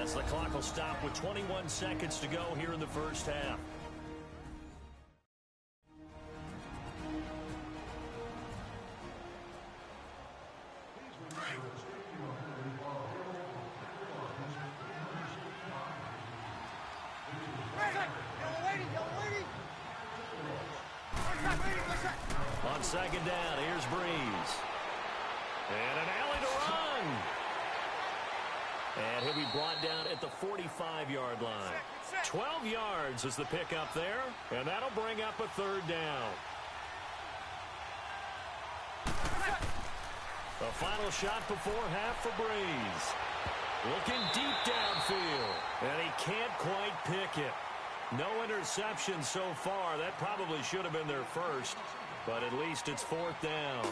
as the clock will stop with 21 seconds to go here in the first half. On 2nd down, here's Breeze. And an alley to run. And he'll be brought down at the 45-yard line. 12 yards is the pickup there, and that'll bring up a third down. The final shot before half for Breeze. Looking deep downfield, and he can't quite pick it. No interception so far. That probably should have been their first, but at least it's fourth down.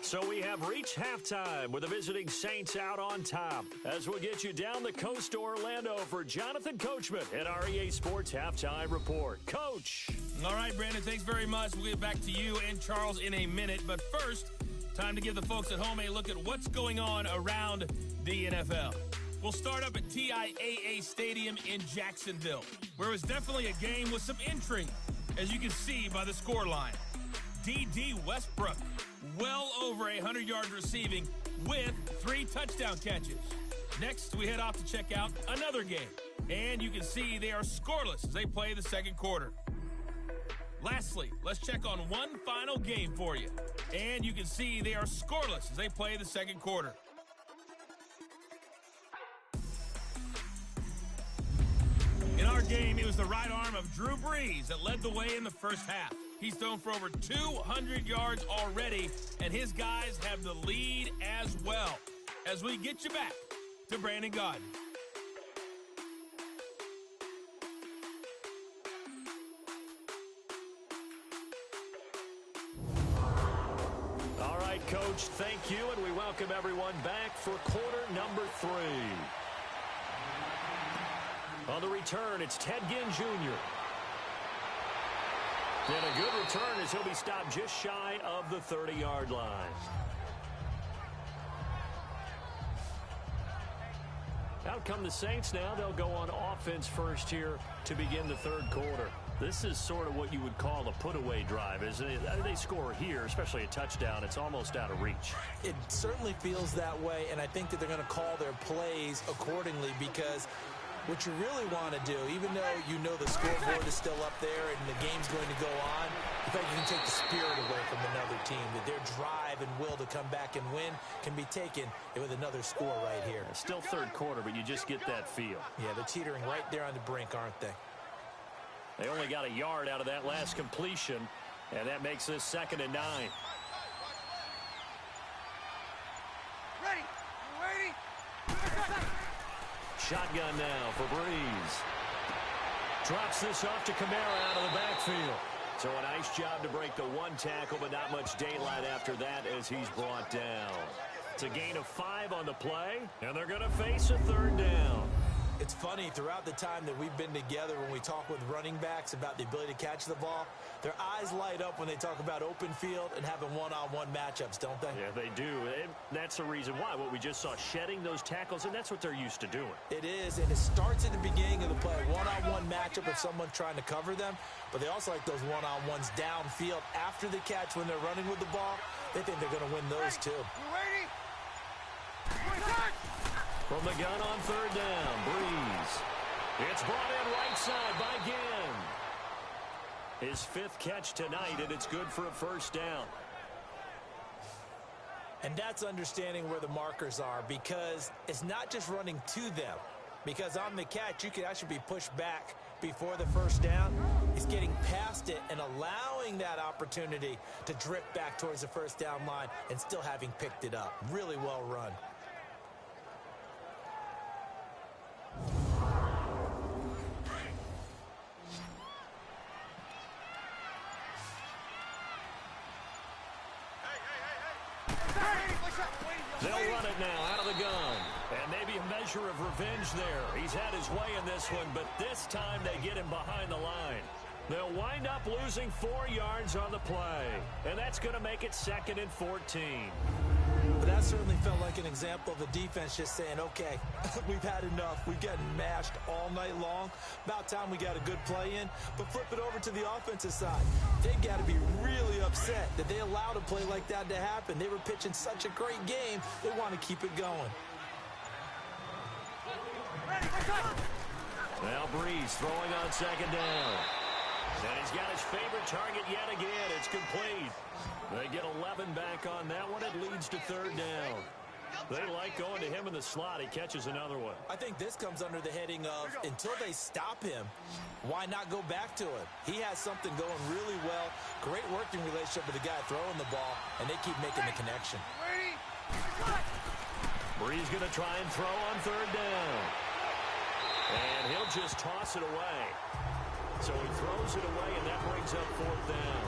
So we have reached halftime with the visiting Saints out on top. As we'll get you down the coast to Orlando for Jonathan Coachman at our EA Sports Halftime Report. Coach. All right, Brandon, thanks very much. We'll get back to you and Charles in a minute. But first, time to give the folks at home a look at what's going on around the NFL. We'll start up at TIAA Stadium in Jacksonville, where it was definitely a game with some intrigue, as you can see by the scoreline. D.D. Westbrook, well over 100 yards receiving with 3 touchdown catches. Next, we head off to check out another game, and you can see they are scoreless as they play the second quarter. Lastly, let's check on one final game for you, and you can see they are scoreless as they play the second quarter. In our game, it was the right arm of Drew Brees that led the way in the first half. He's thrown for over 200 yards already, and his guys have the lead as well. As we get you back to Brandon Gaudin. All right, Coach, thank you, and we welcome everyone back for quarter number 3. On the return, it's Ted Ginn Jr. And a good return as he'll be stopped just shy of the 30-yard line. Out come the Saints now. They'll go on offense first here to begin the third quarter. This is sort of what you would call a put-away drive, isn't it? They score here, especially a touchdown. It's almost out of reach. It certainly feels that way, and I think that they're going to call their plays accordingly because what you really want to do, even though you know the scoreboard is still up there and the game's going to go on, in fact, you can take the spirit away from another team, that their drive and will to come back and win can be taken with another score right here. Still third quarter, but you just get that feel. Yeah, they're teetering right there on the brink, aren't they? They only got a yard out of that last completion, and that makes this 2nd and 9. Ready? Ready? Shotgun now for Breeze. Drops this off to Kamara out of the backfield. So a nice job to break the one tackle, but not much daylight after that as he's brought down. It's a gain of 5 on the play, and they're going to face a third down. It's funny, throughout the time that we've been together, when we talk with running backs about the ability to catch the ball, their eyes light up when they talk about open field and having one-on-one matchups, don't they? Yeah, they do. And that's the reason why. What we just saw, shedding those tackles, and that's what they're used to doing. It is, and it starts at the beginning of the play. One-on-one matchup if someone's trying to cover them, but they also like those one-on-ones downfield after the catch when they're running with the ball. They think they're going to win those, too. From the gun on third down, Breeze. It's brought in right side by Ginn. His 5th catch tonight, and it's good for a first down. And that's understanding where the markers are, because it's not just running to them. Because on the catch, you could actually be pushed back before the first down. He's getting past it and allowing that opportunity to drift back towards the first down line and still having picked it up. Really well run. They'll run it now out of the gun. And maybe a measure of revenge there. He's had his way in this one, but this time they get him behind the line. They'll wind up losing 4 yards on the play. And that's going to make it 2nd and 14. But that certainly felt like an example of the defense just saying, okay, we've had enough. We've gotten mashed all night long. About time we got a good play in. But flip it over to the offensive side. They've got to be really upset that they allowed a play like that to happen. They were pitching such a great game. They want to keep it going. Now Breeze throwing on 2nd down. And he's got his favorite target yet again. It's complete. They get 11 back on that one. It leads to 3rd down. They like going to him in the slot. He catches another one. I think this comes under the heading of until they stop him, why not go back to him? He has something going really well. Great working relationship with the guy throwing the ball, and they keep making the connection. Bree's going to try and throw on third down. And he'll just toss it away. So he throws it away, and that brings up fourth down.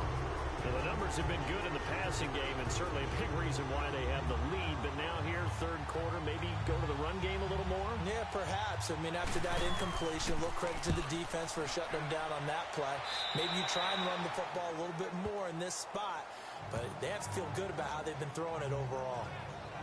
Well, the numbers have been good in the passing game, and certainly a big reason why they have the lead. But now here, third quarter, maybe go to the run game a little more? Yeah, perhaps. I mean, after that incompletion, a little credit to the defense for shutting them down on that play. Maybe you try and run the football a little bit more in this spot. But they have to feel good about how they've been throwing it overall.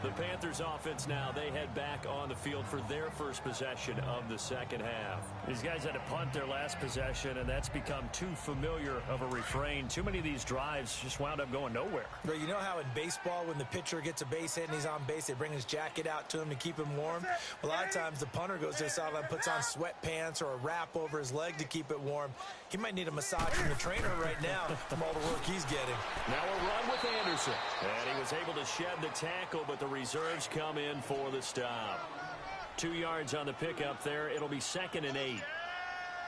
The Panthers offense now, they head back on the field for their first possession of the second half. These guys had to punt their last possession, and that's become too familiar of a refrain. Too many of these drives just wound up going nowhere. But you know how in baseball, when the pitcher gets a base hit and he's on base, they bring his jacket out to him to keep him warm? Well, a lot of times the punter goes to the sideline, puts on sweatpants or a wrap over his leg to keep it warm. He might need a massage from the trainer right now from all the work he's getting. Now a run with Anderson. And he was able to shed the tackle, but the reserves come in for the stop. 2 yards on the pickup there. It'll be 2nd and 8.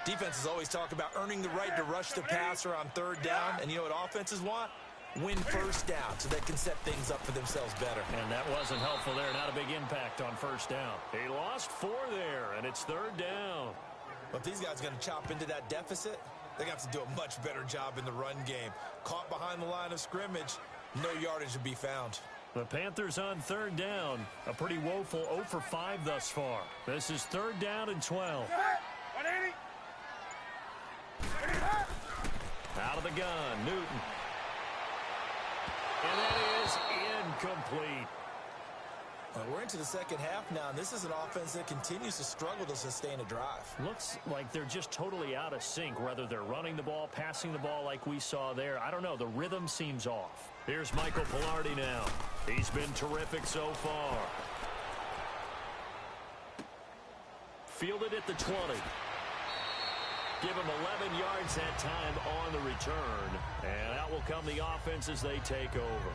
Defenses always talk about earning the right to rush the passer on third down. And you know what offenses want? Win first down so they can set things up for themselves better. And that wasn't helpful there. Not a big impact on first down. He lost 4 there, and it's third down. But if these guys are going to chop into that deficit, they're going to have to do a much better job in the run game. Caught behind the line of scrimmage, no yardage to be found. The Panthers on third down. A pretty woeful 0 for 5 thus far. This is third down and 12. Out of the gun, Newton. And that is incomplete. We're into the second half now, and this is an offense that continues to struggle to sustain a drive. Looks like they're just totally out of sync, whether they're running the ball, passing the ball like we saw there. I don't know. The rhythm seems off. Here's Michael Pilardi now. He's been terrific so far. Fielded at the 20. Give him 11 yards that time on the return. And out will come the offense as they take over.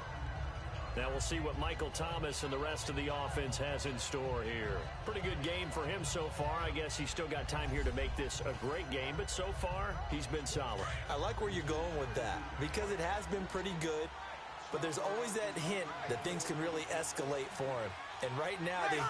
Now we'll see what Michael Thomas and the rest of the offense has in store here. Pretty good game for him so far. I guess he's still got time here to make this a great game, but so far, he's been solid. I like where you're going with that because it has been pretty good, but there's always that hint that things can really escalate for him. And right now, they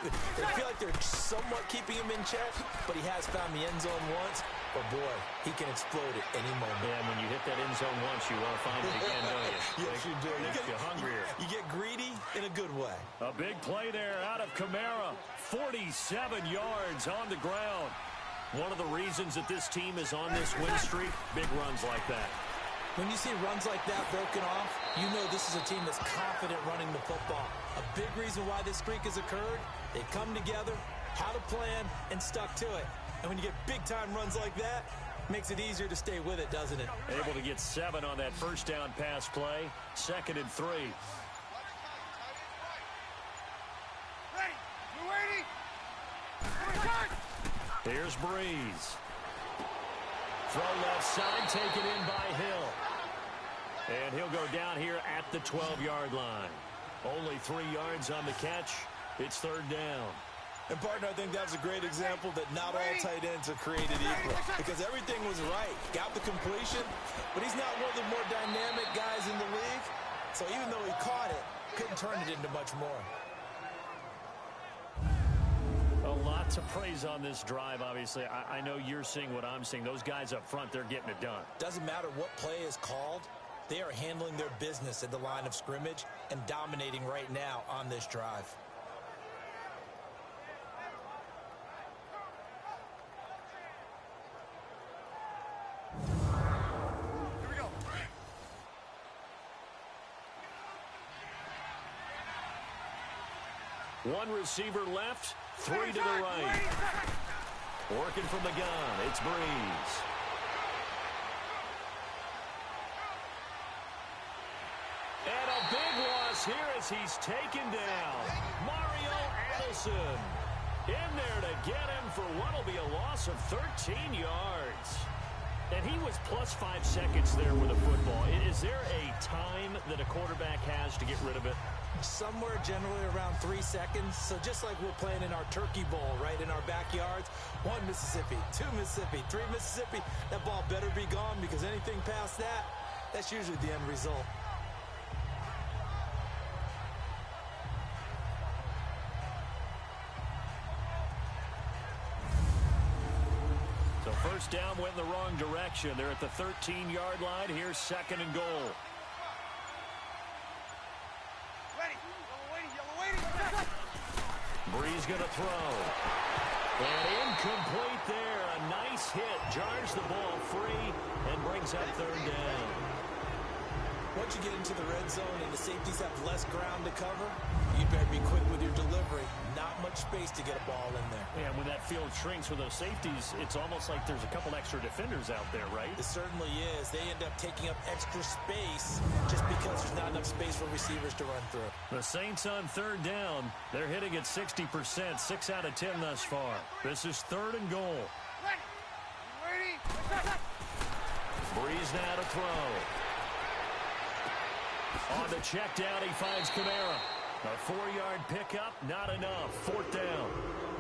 feel like they're somewhat keeping him in check, but he has found the end zone once. But, boy, he can explode at any moment. Yeah, and when you hit that end zone once, you want to find it again, don't you? Yes, you do. You're hungrier. You get greedy in a good way. A big play there out of Kamara. 47 yards on the ground. One of the reasons that this team is on this win streak, big runs like that. When you see runs like that broken off, you know this is a team that's confident running the football. A big reason why this streak has occurred, they come together, had a plan, and stuck to it. And when you get big-time runs like that, it makes it easier to stay with it, doesn't it? Able to get 7 on that first down pass play. 2nd and 3. Here's Breeze. Throw left side, taken in by Hill. And he'll go down here at the 12-yard line. Only 3 yards on the catch. It's third down. And, partner, I think that's a great example that not all tight ends are created equal. Because everything was right. Got the completion, but he's not one of the more dynamic guys in the league. So even though he caught it, couldn't turn it into much more. A lot to praise on this drive, obviously. I know you're seeing what I'm seeing. Those guys up front, they're getting it done. Doesn't matter what play is called. They are handling their business at the line of scrimmage and dominating right now on this drive. Here we go. One receiver left, 3 to the right. Working from the gun, it's Breeze. And a big loss here as he's taken down. Mario Adelson in there to get him for what will be a loss of 13 yards. And he was plus 5 seconds there with a football. Is there a time that a quarterback has to get rid of it? Somewhere generally around 3 seconds. So just like we're playing in our turkey bowl, right, in our backyards, 1 Mississippi, 2 Mississippi, 3 Mississippi, that ball better be gone because anything past that, that's usually the end result. So first down went in the wrong direction. They're at the 13-yard line. Here's 2nd and goal. Bree's going to throw. And incomplete there. A nice hit. Jars the ball free and brings up 3rd down. Once you get into the red zone and the safeties have less ground to cover, you better be quick with your delivery. Not much space to get a ball in there. Yeah, when that field shrinks with those safeties, it's almost like there's a couple extra defenders out there, right? It certainly is. They end up taking up extra space just because there's not enough space for receivers to run through. The Saints on 3rd down. They're hitting at 60%, 6 out of 10 thus far. This is 3rd and goal. Breeze now to throw. On the check down, he finds Kamara. A 4-yard pickup, not enough. 4th down.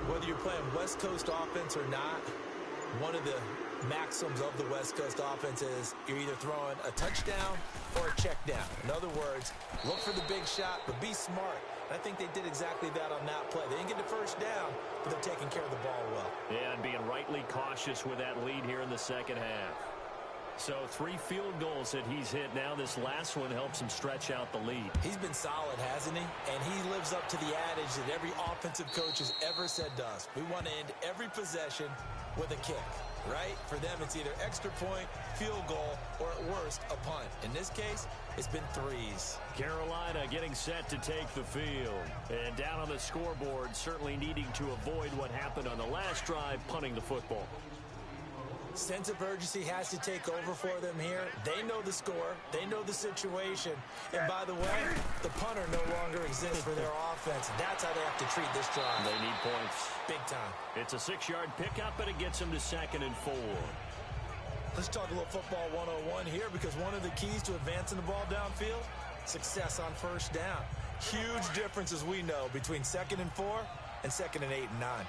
Whether you're playing West Coast offense or not, one of the maxims of the West Coast offense is you're either throwing a touchdown or a check down. In other words, look for the big shot, but be smart. And I think they did exactly that on that play. They didn't get the 1st down, but they're taking care of the ball well. Yeah, and being rightly cautious with that lead here in the 2nd half. So 3 field goals that he's hit. Now this last one helps him stretch out the lead. He's been solid, hasn't he? And he lives up to the adage that every offensive coach has ever said to us. We want to end every possession with a kick, right? For them, it's either extra point, field goal, or at worst, a punt. In this case, it's been 3s. Carolina getting set to take the field. And down on the scoreboard, certainly needing to avoid what happened on the last drive, punting the football. Sense of urgency has to take over for them here. They know the score. They know the situation. And by the way, the punter no longer exists for their offense. That's how they have to treat this drive. They need points. Big time. It's a 6-yard pickup, and it gets them to 2nd and 4. Let's talk a little football 101 here, because one of the keys to advancing the ball downfield, success on 1st down. Huge difference, as we know, between 2nd and 4 and 2nd and 8 and 9.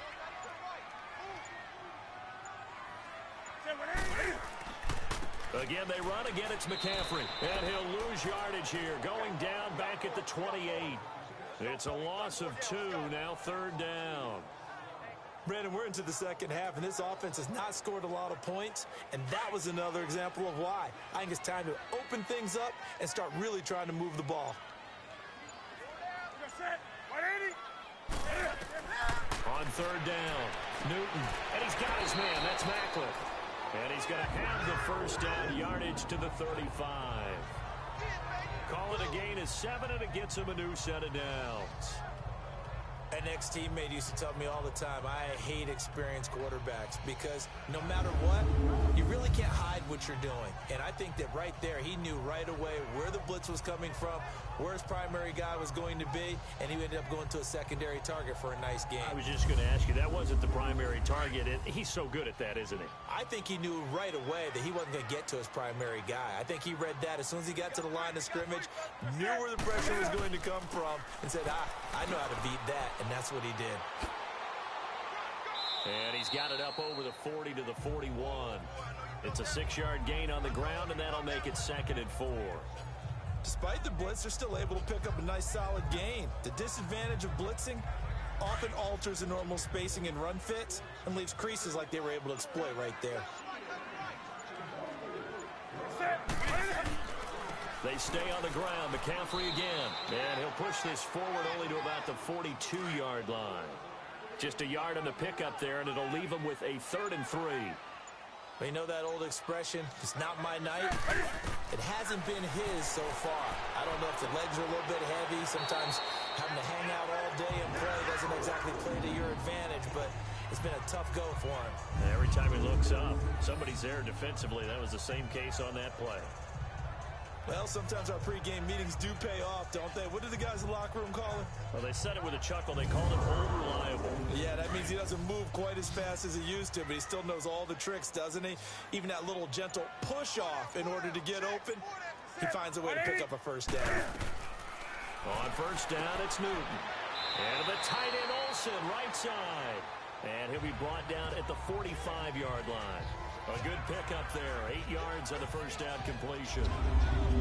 Again, they run. Again, it's McCaffrey. And he'll lose yardage here. Going down back at the 28. It's a loss of 2. Now 3rd down. Brandon, we're into the 2nd half, and this offense has not scored a lot of points, and that was another example of why. I think it's time to open things up and start really trying to move the ball. On 3rd down, Newton. And he's got his man. That's Macklin. And he's going to have the 1st down, yardage to the 35. Call it a gain of 7, and it gets him a new set of downs. An ex-teammate used to tell me all the time, I hate experienced quarterbacks because no matter what, you really can't hide what you're doing. And I think that right there, he knew right away where the blitz was coming from, where his primary guy was going to be, and he ended up going to a secondary target for a nice game. I was just going to ask you, that wasn't the primary target. He's so good at that, isn't he? I think he knew right away that he wasn't going to get to his primary guy. I think he read that as soon as he got to the line of scrimmage, knew where the pressure was going to come from, and said, I know how to beat that. And that's what he did. And he's got it up over the 40 to the 41. It's a 6-yard gain on the ground, and that'll make it 2nd and 4. Despite the blitz, they're still able to pick up a nice solid gain. The disadvantage of blitzing often alters the normal spacing and run fits and leaves creases like they were able to exploit right there. They stay on the ground. McCaffrey again. And he'll push this forward only to about the 42-yard line. Just a yard on the pickup there, and it'll leave him with a 3rd and 3. Well, you know that old expression, it's not my night? It hasn't been his so far. I don't know if the legs are a little bit heavy. Sometimes having to hang out all day and play doesn't exactly play to your advantage, but it's been a tough go for him. Every time he looks up, somebody's there defensively. That was the same case on that play. Well, sometimes our pregame meetings do pay off, don't they? What did the guys in the locker room call it? Well, they said it with a chuckle. They called it old reliable. Yeah, that means he doesn't move quite as fast as he used to, but he still knows all the tricks, doesn't he? Even that little gentle push-off in order to get open, he finds a way to pick up a first down. On first down, it's Newton. And the tight end Olsen, right side. And he'll be brought down at the 45-yard line. A good pickup there. 8 yards on the first down completion.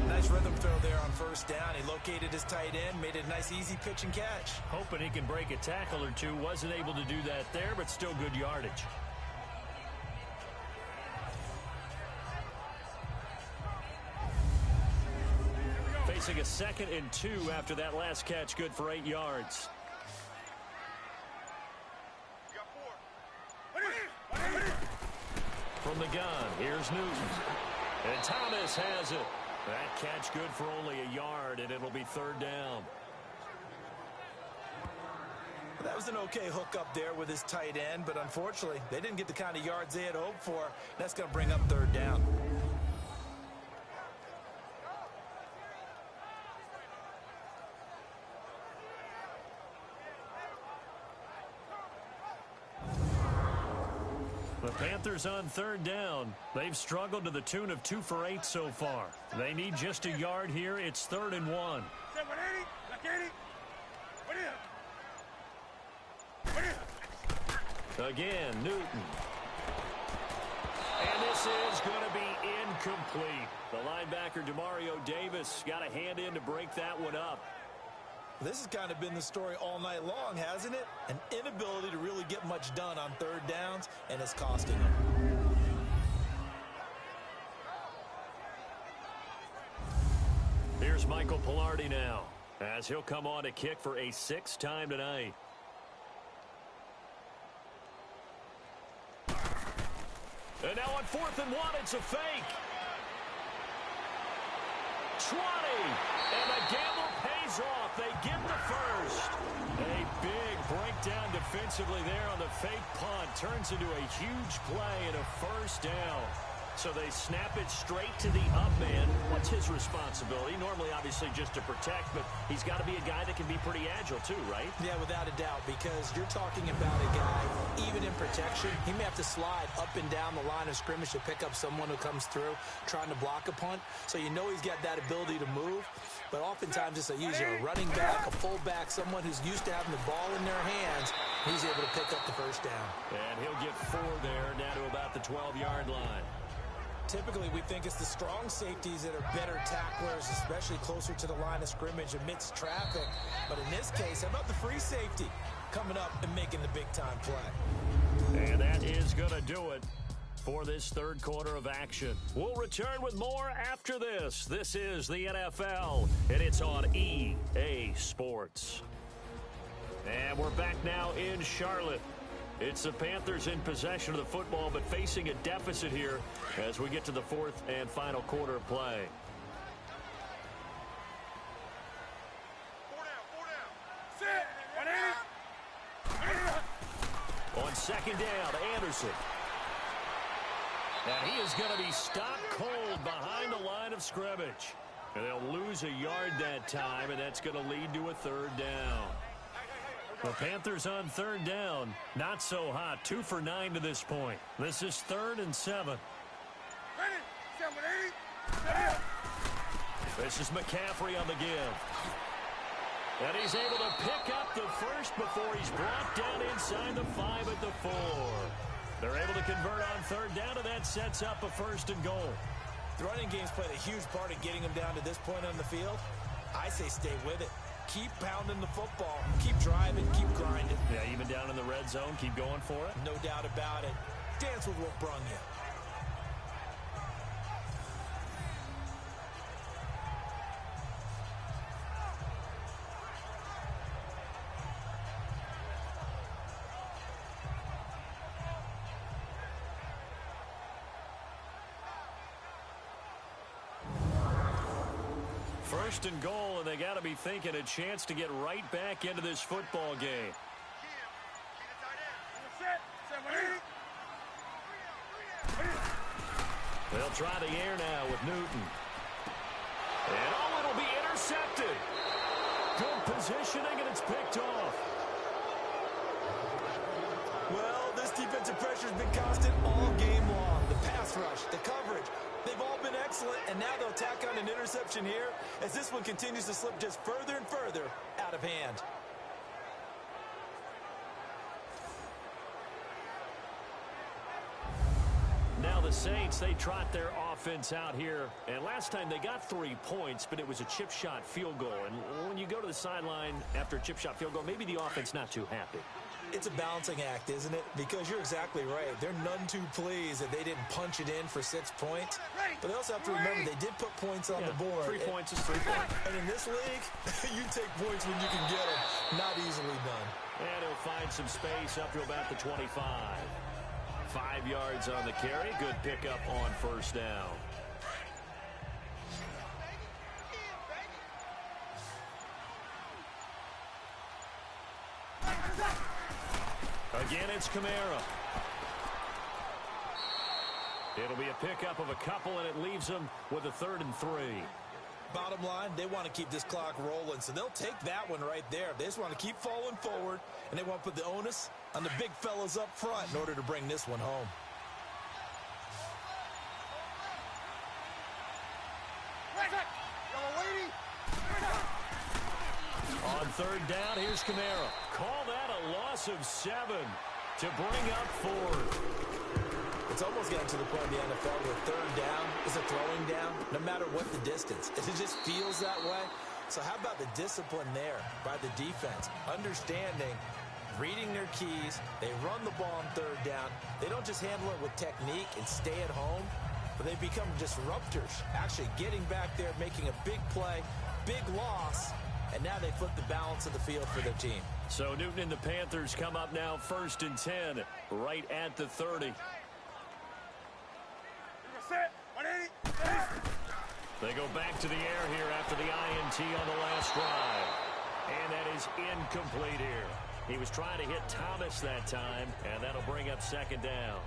Nice rhythm throw there on first down. He located his tight end, made it a nice, easy pitch and catch. Hoping he can break a tackle or two. Wasn't able to do that there, but still good yardage. Facing a 2nd and 2 after that last catch. Good for 8 yards. From the gun, here's Newton. And Thomas has it. That catch good for only a yard, and it'll be 3rd down. That was an okay hook up there with his tight end, but unfortunately, they didn't get the kind of yards they had hoped for. That's going to bring up 3rd down. The Panthers on 3rd down. They've struggled to the tune of 2 for 8 so far. They need just a yard here. It's 3rd and 1. Again, Newton. And this is going to be incomplete. The linebacker, Demario Davis, got a hand in to break that one up. This has kind of been the story all night long, hasn't it? An inability to really get much done on 3rd downs, and it's costing them. Here's Michael Pilardi now, as he'll come on to kick for a 6th time tonight. And now on 4th and 1, it's a fake. 20, and the gamble pays off. They get the first. A big breakdown defensively there on the fake punt. Turns into a huge play and a 1st down. So they snap it straight to the up man. What's his responsibility? Normally, obviously, just to protect, but he's got to be a guy that can be pretty agile too, right? Yeah, without a doubt, because you're talking about a guy, even in protection, he may have to slide up and down the line of scrimmage to pick up someone who comes through trying to block a punt. So you know he's got that ability to move, but oftentimes it's usually a running back, a fullback, someone who's used to having the ball in their hands. He's able to pick up the first down. And he'll get 4 there, down to about the 12-yard line. Typically, we think it's the strong safeties that are better tacklers, especially closer to the line of scrimmage amidst traffic. But in this case, how about the free safety coming up and making the big-time play? And that is going to do it for this 3rd quarter of action. We'll return with more after this. This is the NFL, and it's on EA Sports. And we're back now in Charlotte. It's the Panthers in possession of the football, but facing a deficit here as we get to the 4th and final quarter of play. 4 down. On 2nd down, Anderson. And he is going to be stopped cold behind the line of scrimmage. And they'll lose a yard that time, and that's going to lead to a 3rd down. The Panthers on 3rd down, not so hot. 2 for 9 to this point. This is 3rd and 7. This is McCaffrey on the give. And he's able to pick up the first before he's brought down inside the 5 at the 4. They're able to convert on 3rd down, and that sets up a 1st and goal. The running game's played a huge part in getting him down to this point on the field. I say stay with it. Keep pounding the football. Keep driving. Keep grinding. Yeah, even down in the red zone, keep going for it. No doubt about it. Dance with what brung you. First and goal, and they got to be thinking a chance to get right back into this football game. They'll try the air now with Newton. And it'll be intercepted. Good positioning, and it's picked off. pressure's been constant all game long. The pass rush, the coverage, they've all been excellent, and now they'll tack on an interception here as this one continues to slip just further and further out of hand. Now the Saints, they trot their offense out here. And last time they got 3 points, but it was a chip shot field goal. And when you go to the sideline after a chip shot field goal, maybe the offense not too happy. It's a balancing act, isn't it? Because you're exactly right. They're none too pleased that they didn't punch it in for 6 points. But they also have to remember they did put points on the board. 3 points is 3 points. And in this league, you take points when you can get them. Not easily done. And he'll find some space up to about the 25. 5 yards on the carry. Good pickup on first down. Again, it's Kamara. It'll be a pickup of a couple, and it leaves them with a 3rd and 3. Bottom line, they want to keep this clock rolling, so they'll take that one right there. They just want to keep falling forward, and they want to put the onus on the big fellas up front in order to bring this one home. On 3rd down, here's Kamara. Call that a loss of 7 to bring up 4th. It's almost gotten to the point in the NFL where 3rd down is a throwing down, no matter what the distance. It just feels that way. So how about the discipline there by the defense? Understanding, reading their keys. They run the ball on 3rd down. They don't just handle it with technique and stay at home, but they become disruptors, actually getting back there, making a big play, big loss, and now they flip the balance of the field for their team. So Newton and the Panthers come up now 1st and 10, right at the 30. They go back to the air here after the INT on the last drive. And that is incomplete here. He was trying to hit Thomas that time, and that'll bring up 2nd down.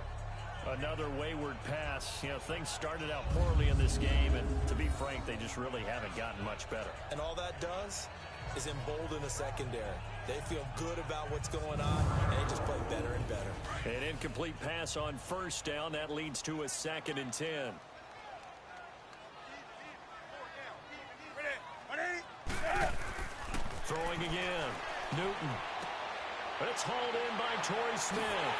Another wayward pass. You know, things started out poorly in this game, and to be frank, they just really haven't gotten much better. And all that does is embolden the secondary. They feel good about what's going on, and they just play better and better. An incomplete pass on 1st down. That leads to a 2nd and 10. Throwing again. Newton. It's hauled in by Torrey Smith.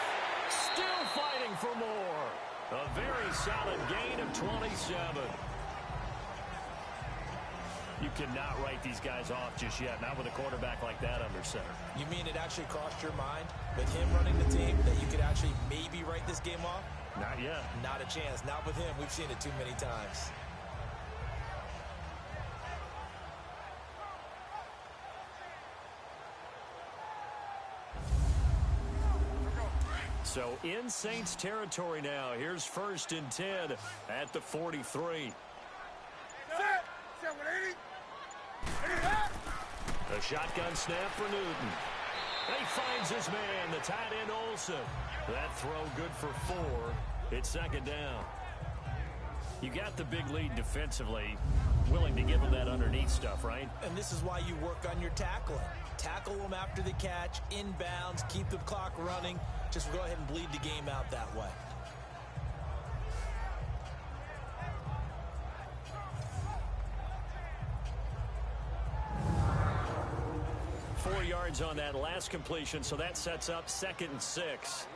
Still fighting for more. A very solid gain of 27. You cannot write these guys off just yet, not with a quarterback like that under center. You mean it actually crossed your mind with him running the team that you could actually maybe write this game off? Not yet. Not a chance. Not with him. We've seen it too many times. So in Saints territory now. Here's 1st and 10 at the 43. A shotgun snap for Newton. He finds his man, the tight end Olsen. That throw good for 4. It's 2nd down. You got the big lead defensively. Willing to give them that underneath stuff, right? And this is why you work on your tackling. Tackle them after the catch, inbounds, keep the clock running. Just go ahead and bleed the game out that way. Four yards on that last completion, so that sets up 2nd and 6.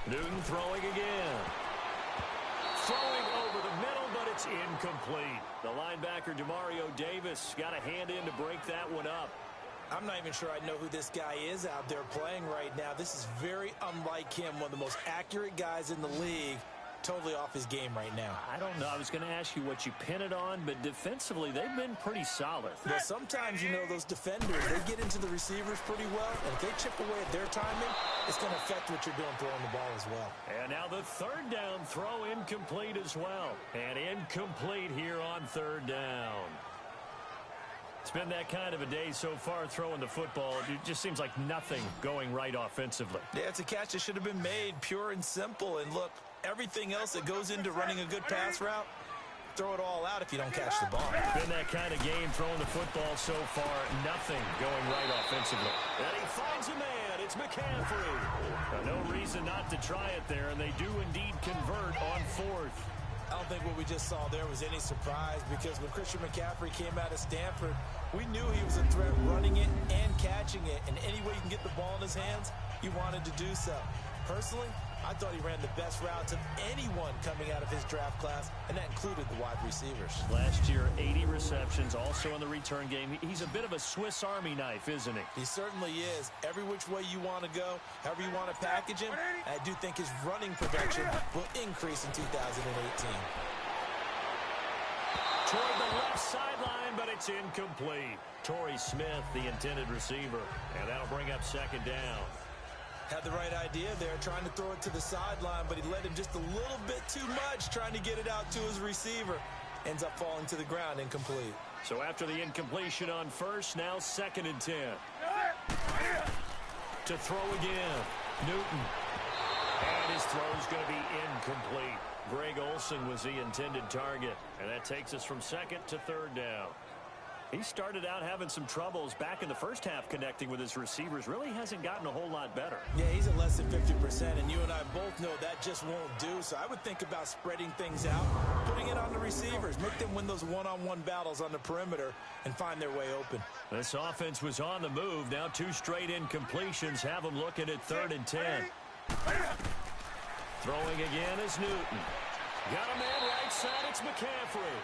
Newton throwing again. Throwing over the middle, but it's incomplete. The linebacker, Demario Davis, got a hand in to break that one up. I'm not even sure I know who this guy is out there playing right now. This is very unlike him, one of the most accurate guys in the league. Totally off his game right now. I don't know. I was going to ask you what you pin it on, but defensively, they've been pretty solid. Well, sometimes, you know, those defenders, they get into the receivers pretty well, and if they chip away at their timing, it's going to affect what you're doing throwing the ball as well. And now the 3rd down throw incomplete as well. And incomplete here on 3rd down. It's been that kind of a day so far throwing the football. It just seems like nothing going right offensively. Yeah, it's a catch that should have been made, pure and simple. And look, everything else that goes into running a good pass route, throw it all out if you don't catch the ball. Been that kind of game, throwing the football so far, nothing going right offensively. And he finds a man. It's McCaffrey. No reason not to try it there, and they do indeed convert on fourth. I don't think what we just saw there was any surprise, because when Christian McCaffrey came out of Stanford, we knew he was a threat running it and catching it. And any way you can get the ball in his hands, he wanted to do so. Personally, I thought he ran the best routes of anyone coming out of his draft class, and that included the wide receivers. Last year, 80 receptions, also in the return game. He's a bit of a Swiss Army knife, isn't he? He certainly is. Every which way you want to go, however you want to package him, I do think his running production will increase in 2018. Toward the left sideline, but it's incomplete. Torrey Smith, the intended receiver, and that'll bring up second down. Had the right idea there, trying to throw it to the sideline, but he let him just a little bit too much, trying to get it out to his receiver. Ends up falling to the ground, incomplete. So after the incompletion on first, now 2nd and 10. To throw again, Newton. And his throw's going to be incomplete. Greg Olsen was the intended target, and that takes us from 2nd to 3rd down. He started out having some troubles back in the first half connecting with his receivers. Really hasn't gotten a whole lot better. Yeah, he's at less than 50%, and you and I both know that just won't do. So I would think about spreading things out, putting it on the receivers, make them win those one-on-one battles on the perimeter and find their way open. This offense was on the move. Now 2 straight incompletions have them looking at 3rd and 10. Throwing again is Newton. Got a man right side. It's McCaffrey.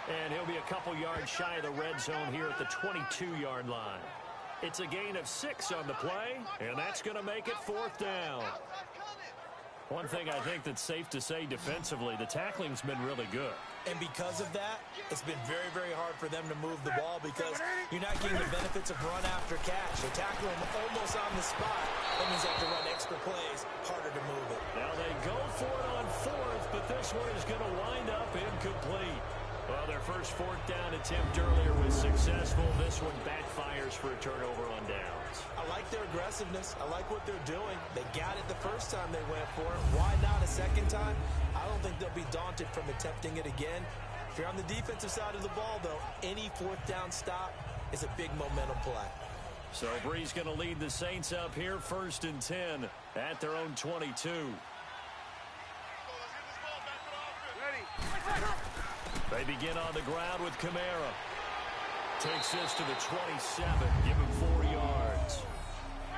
And he'll be a couple yards shy of the red zone here at the 22-yard line. It's a gain of 6 on the play, and that's going to make it 4th down. One thing I think that's safe to say defensively, the tackling's been really good. And because of that, it's been very, very hard for them to move the ball, because you're not getting the benefits of run after catch. They tackle him almost on the spot. That means they have to run extra plays, harder to move it. Now they go for it on 4th, but this one is going to wind up incomplete. Well, their first 4th down attempt earlier was successful. This one backfires for a turnover on downs. I like their aggressiveness. I like what they're doing. They got it the first time they went for it. Why not a second time? I don't think they'll be daunted from attempting it again. If you're on the defensive side of the ball, though, any 4th down stop is a big momentum play. So Bree's going to lead the Saints up here, 1st and 10 at their own 22. They begin on the ground with Kamara. Takes this to the 27. Give him 4 yards.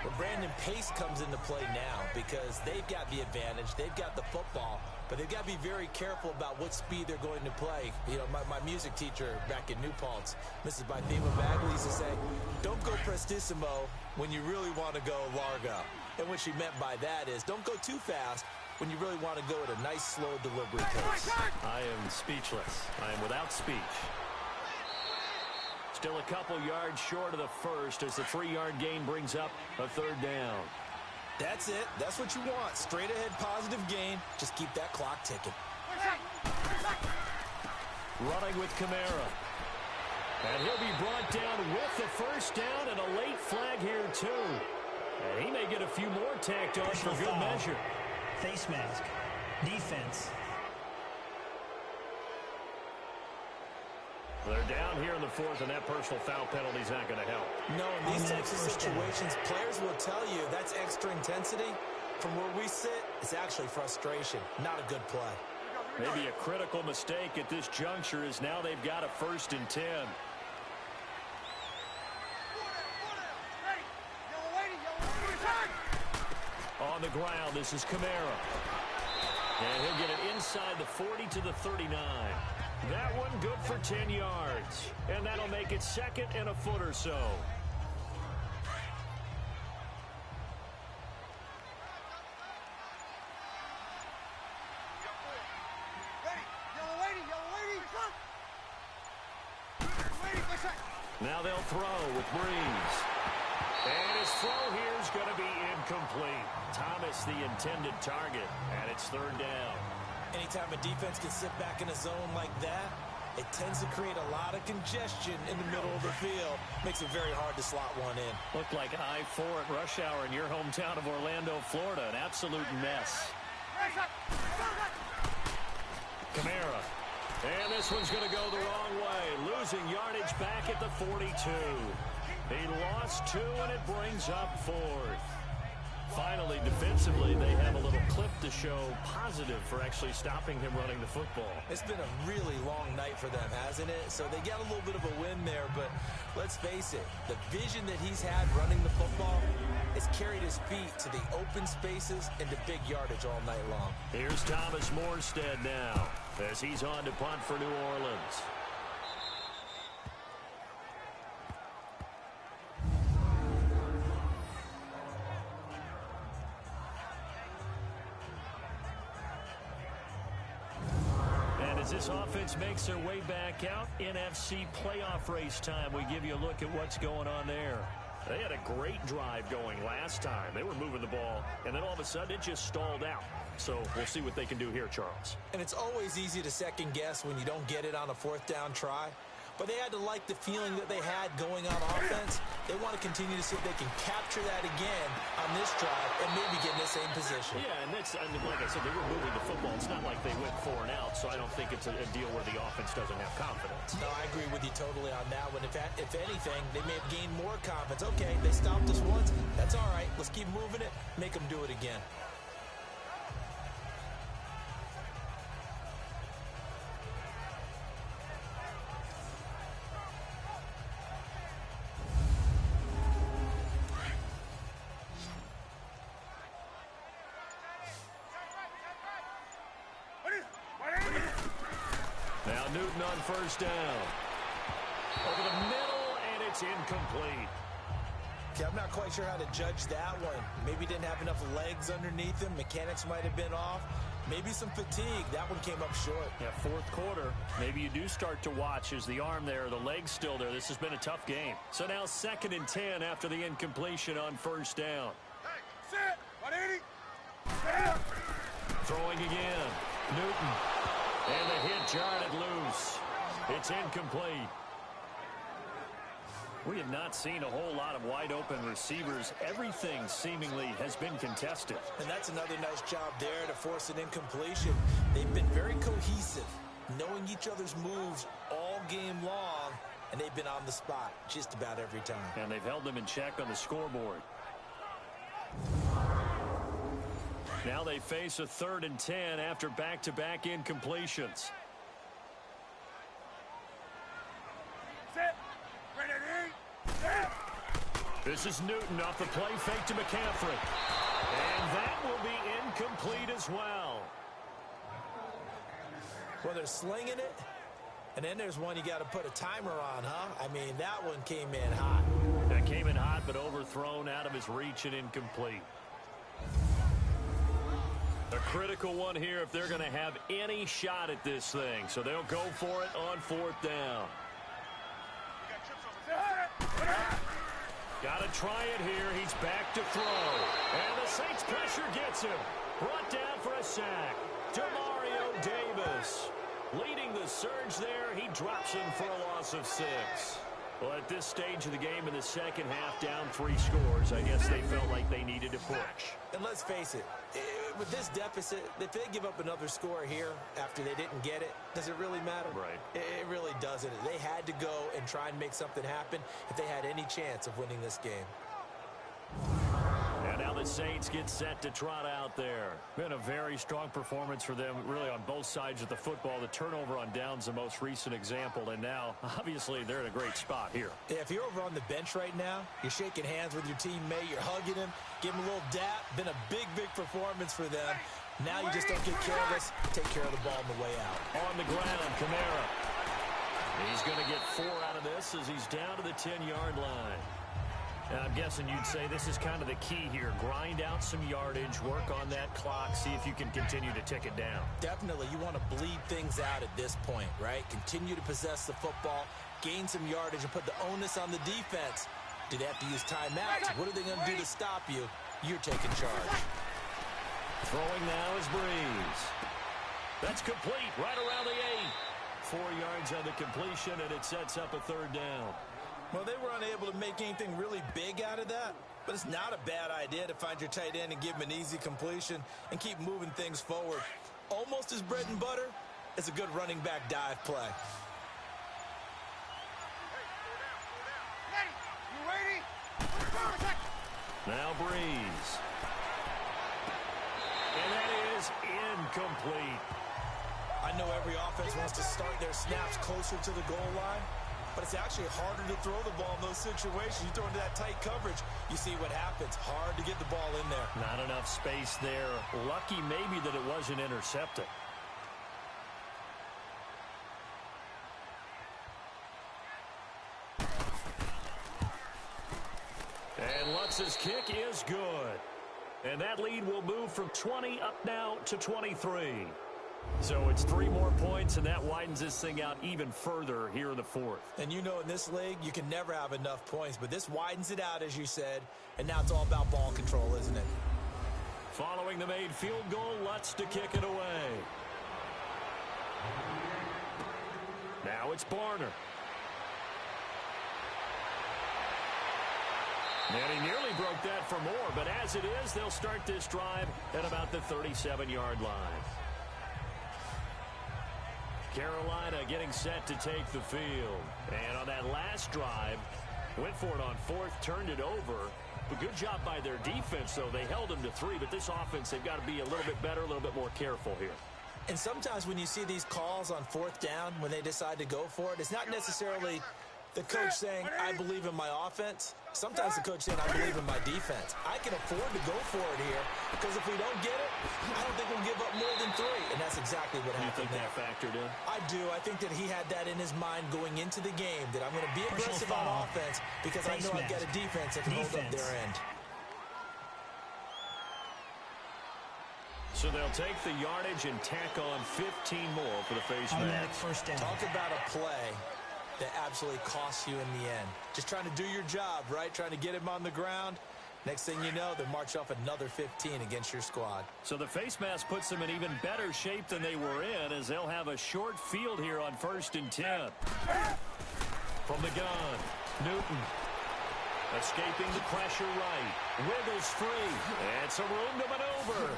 Well, Brandon, pace comes into play now, because they've got the advantage. They've got the football, but they've got to be very careful about what speed they're going to play. You know, my music teacher back in New Paltz, Mrs. Bythema Bagley, used to say, don't go prestissimo when you really want to go largo. And what she meant by that is, don't go too fast when you really want to go at a nice, slow delivery pace. I am speechless. I am without speech. Still a couple yards short of the first as the 3-yard gain brings up a 3rd down. That's it. That's what you want. Straight ahead, positive gain. Just keep that clock ticking. Running with Kamara. And he'll be brought down with the 1st down, and a late flag here, too. And he may get a few more tacked on for good measure. Face mask. Defense. They're down here in the 4th, and that personal foul penalty is not going to help. No, in these types of situations, players will tell you that's extra intensity. From where we sit, it's actually frustration, not a good play. Maybe a critical mistake at this juncture, is now they've got a 1st and 10. On the ground, this is Kamara. And he'll get it inside the 40 to the 39. That one good for 10 yards. And that'll make it 2nd and a foot or so. Now they'll throw with Breeze. And his throw here is going to be incomplete. Thomas, the intended target, and it's 3rd down. Anytime a defense can sit back in a zone like that, it tends to create a lot of congestion in the middle of the field. Makes it very hard to slot one in. Looked like I-4 at rush hour in your hometown of Orlando, Florida. An absolute mess. Kamara And this one's going to go the wrong way. Losing yardage back at the 42. He lost 2, and it brings up 4th. Finally, defensively, they have a little clip to show positive for actually stopping him running the football. It's been a really long night for them, hasn't it? So they get a little bit of a win there, but let's face it, the vision that he's had running the football has carried his feet to the open spaces and to big yardage all night long. Here's Thomas Morstead now as he's on to punt for New Orleans. As this offense makes their way back out, NFC playoff race time, we give you a look at what's going on there. They had a great drive going last time. They were moving the ball, and then all of a sudden it just stalled out. So we'll see what they can do here, Charles. And it's always easy to second guess when you don't get it on a 4th down try. But they had to like the feeling that they had going on offense. They want to continue to see if they can capture that again on this drive and maybe get in the same position. Yeah, and that's, I mean, like I said, they were moving the football. It's not like they went 4 and out, so I don't think it's a deal where the offense doesn't have confidence. No, I agree with you totally on that one. If anything, they may have gained more confidence. Okay, they stopped us once. That's all right. Let's keep moving it. Make them do it again. Now Newton on 1st down. Over the middle, and it's incomplete. Okay, I'm not quite sure how to judge that one. Maybe didn't have enough legs underneath him. Mechanics might have been off. Maybe some fatigue. That one came up short. Yeah, 4th quarter. Maybe you do start to watch as the arm there, the leg's still there. This has been a tough game. So now 2nd and 10 after the incompletion on 1st down. Hey, sit! 180! Throwing again. Newton. And the hit jarred it loose. It's incomplete. We have not seen a whole lot of wide-open receivers. Everything seemingly has been contested. And that's another nice job there to force an incompletion. They've been very cohesive, knowing each other's moves all game long, and they've been on the spot just about every time. And they've held them in check on the scoreboard. Now they face a 3rd and 10 after back-to-back incompletions. Sit! Ready! Sit! This is Newton off the play fake to McCaffrey. And that will be incomplete as well. Well, they're slinging it, and then there's one you got to put a timer on, huh? I mean, that one came in hot. That came in hot, but overthrown out of his reach and incomplete. A critical one here if they're going to have any shot at this thing. So they'll go for it on 4th down. Got to try it here. He's back to throw. And the Saints pressure gets him. Brought down for a sack. Demario Davis leading the surge there. He drops him for a loss of 6. Well, at this stage of the game in the second half, down 3 scores, I guess they felt like they needed to push. And let's face it, with this deficit, if they give up another score here after they didn't get it, does it really matter? Right. It really doesn't. They had to go and try and make something happen if they had any chance of winning this game. And now the Saints get set to trot out there. Been a very strong performance for them, really, on both sides of the football. The turnover on down's the most recent example, and now, obviously, they're in a great spot here. Yeah, if you're over on the bench right now, you're shaking hands with your teammate, you're hugging him, giving him a little dap. Been a big, big performance for them. Now you just don't get careless. Take care of the ball on the way out. On the ground, Kamara. He's going to get 4 out of this as he's down to the 10-yard line. And I'm guessing you'd say this is kind of the key here. Grind out some yardage, work on that clock, see if you can continue to tick it down. Definitely, you want to bleed things out at this point, right? Continue to possess the football, gain some yardage, and put the onus on the defense. Do they have to use timeouts? What are they going to do to stop you? You're taking charge. Throwing now is Breeze. That's complete, right around the 8. 4 yards on the completion, and it sets up a 3rd down. Well, they were unable to make anything really big out of that, but it's not a bad idea to find your tight end and give him an easy completion and keep moving things forward. Almost his bread and butter, It's a good running back dive play. Now Breeze. And that is incomplete. I know every offense wants to start their snaps closer to the goal line, but it's actually harder to throw the ball in those situations. You throw into that tight coverage, you see what happens. Hard to get the ball in there. Not enough space there. Lucky maybe that it wasn't intercepted. And Lutz's kick is good. And that lead will move from 20 up now to 23. So it's 3 more points, and that widens this thing out even further here in the fourth. And you know in this league, you can never have enough points, but this widens it out, as you said, and now it's all about ball control, isn't it? Following the made field goal, Lutz to kick it away. Now it's Barner. And he nearly broke that for more, but as it is, they'll start this drive at about the 37-yard line. Carolina getting set to take the field. And on that last drive, went for it on fourth, turned it over. But good job by their defense, though. They held them to 3, but this offense, they've got to be a little bit better, a little bit more careful here. And sometimes when you see these calls on fourth down, when they decide to go for it, it's not necessarily the coach saying, I believe in my offense. Sometimes the coach saying, I believe in my defense. I can afford to go for it here because if we don't get it, I don't think we'll give up more than 3. And that's exactly what happened there. You think that factored in? I do. I think that he had that in his mind going into the game, that I'm going to be aggressive on offense because I know I've got a defense that can hold up their end. So they'll take the yardage and tack on 15 more for the face mask. First down. Talk about a play that absolutely costs you in the end. Just trying to do your job, right? Trying to get him on the ground. Next thing you know, they march off another 15 against your squad. So the face mask puts them in even better shape than they were in, as they'll have a short field here on 1st and 10. From the gun, Newton. Escaping the pressure right. Wiggles free. And some room to maneuver.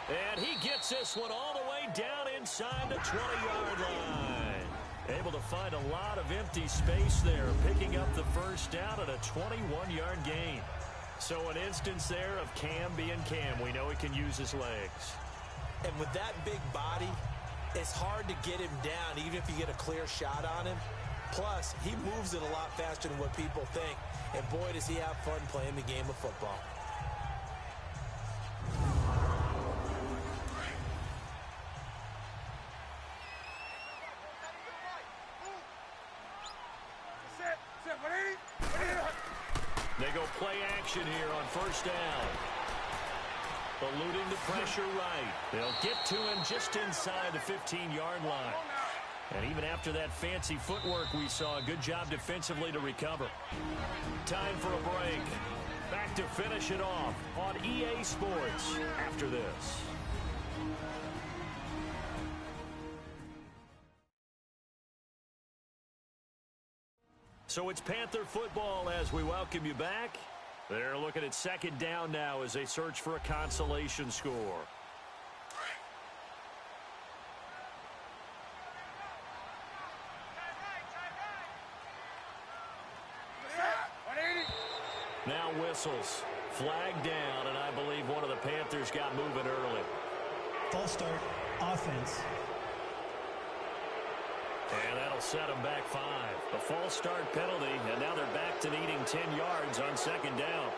And he gets this one all the way down inside the 20-yard line. Able to find a lot of empty space there, picking up the first down at a 21-yard gain. So an instance there of Cam being Cam. We know he can use his legs. And with that big body, it's hard to get him down, even if you get a clear shot on him. Plus, he moves it a lot faster than what people think. And boy, does he have fun playing the game of football. They go play action here on 1st down. Eluding the pressure right. They'll get to him just inside the 15-yard line. And even after that fancy footwork we saw, good job defensively to recover. Time for a break. Back to finish it off on EA Sports after this. So it's Panther football as we welcome you back. They're looking at 2nd down now as they search for a consolation score. Now whistles. Flag down, and I believe one of the Panthers got moving early. False start, offense. And that'll set them back 5. A false start penalty, and now they're back to needing 10 yards on 2nd down.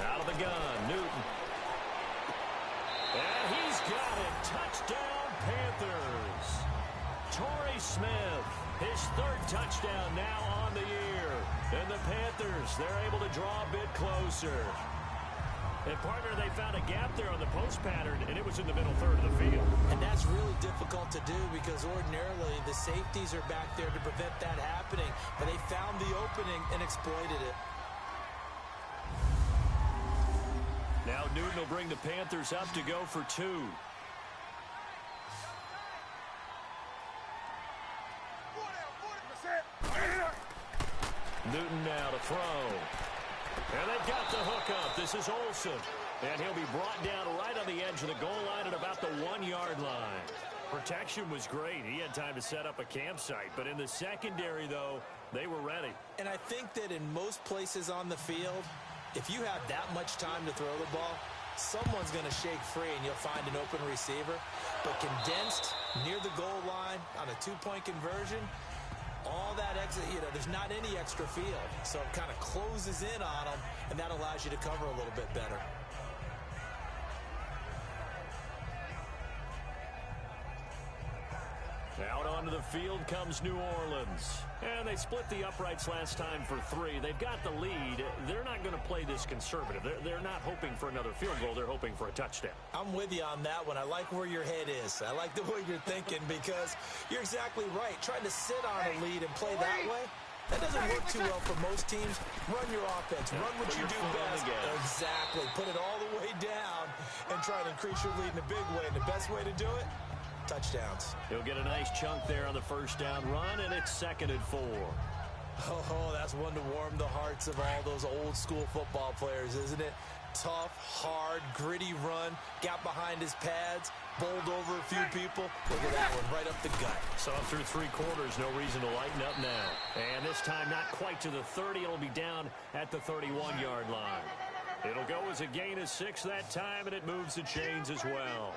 Out of the gun, Newton. And he's got it. Touchdown, Panthers. Torrey Smith, his 3rd touchdown now on the year. And the Panthers, they're able to draw a bit closer. And, partner, they found a gap there on the post pattern, and it was in the middle third of the field. And that's really difficult to do because ordinarily the safeties are back there to prevent that happening. But they found the opening and exploited it. Now Newton will bring the Panthers up to go for 2. Newton now to throw. And they've got the hook up. This is Olsen. And he'll be brought down right on the edge of the goal line at about the 1-yard line. Protection was great. He had time to set up a campsite. But in the secondary, though, they were ready. And I think that in most places on the field, if you have that much time to throw the ball, someone's going to shake free and you'll find an open receiver. But condensed near the goal line on a 2-point conversion, all that exit, there's not any extra field. So it kind of closes in on them, and that allows you to cover a little bit better. Out onto the field comes New Orleans. And they split the uprights last time for 3. They've got the lead. They're not going to play this conservative. They're not hoping for another field goal. They're hoping for a touchdown. I'm with you on that one. I like where your head is. I like the way you're thinking because you're exactly right. Trying to sit on a lead and play that way, that doesn't work too well for most teams. Run your offense. Run what you do best. Exactly. Put it all the way down and try to increase your lead in a big way. And the best way to do it, touchdowns. He'll get a nice chunk there on the first down run, and it's 2nd and 4. Oh, that's one to warm the hearts of all those old school football players, isn't it? Tough, hard, gritty run, got behind his pads, bowled over a few people. Look at that one, right up the gut. So through 3 quarters, no reason to lighten up now. And this time not quite to the 30. It'll be down at the 31-yard line. It'll go as a gain of 6 that time, and it moves the chains as well.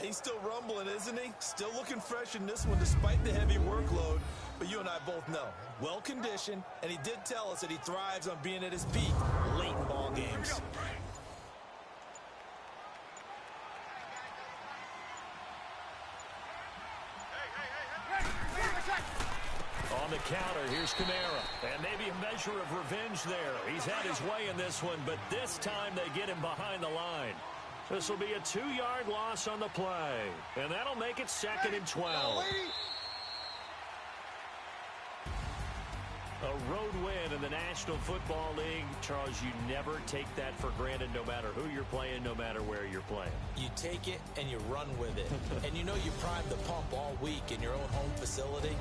He's still rumbling, isn't he? Still looking fresh in this one despite the heavy workload. But you and I both know, well-conditioned, and he did tell us that he thrives on being at his peak late in ball games. On the counter, here's Kamara. And maybe a measure of revenge there. He's had his way in this one, but this time they get him behind the line. This will be a 2-yard loss on the play. And that'll make it 2nd and 12. A road win in the National Football League. Charles, you never take that for granted no matter who you're playing, no matter where you're playing. You take it and you run with it. And you know you primed the pump all week in your own home facility.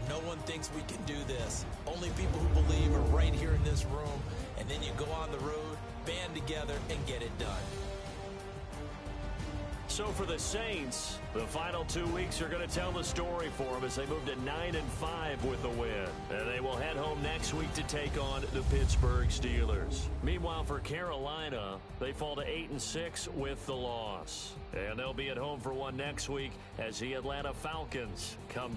No one thinks we can do this. Only people who believe are right here in this room. And then you go on the road, band together, and get it done. So for the Saints, the final 2 weeks are going to tell the story for them as they move to 9-5 with the win. And they will head home next week to take on the Pittsburgh Steelers. Meanwhile, for Carolina, they fall to 8-6 with the loss. And they'll be at home for one next week as the Atlanta Falcons come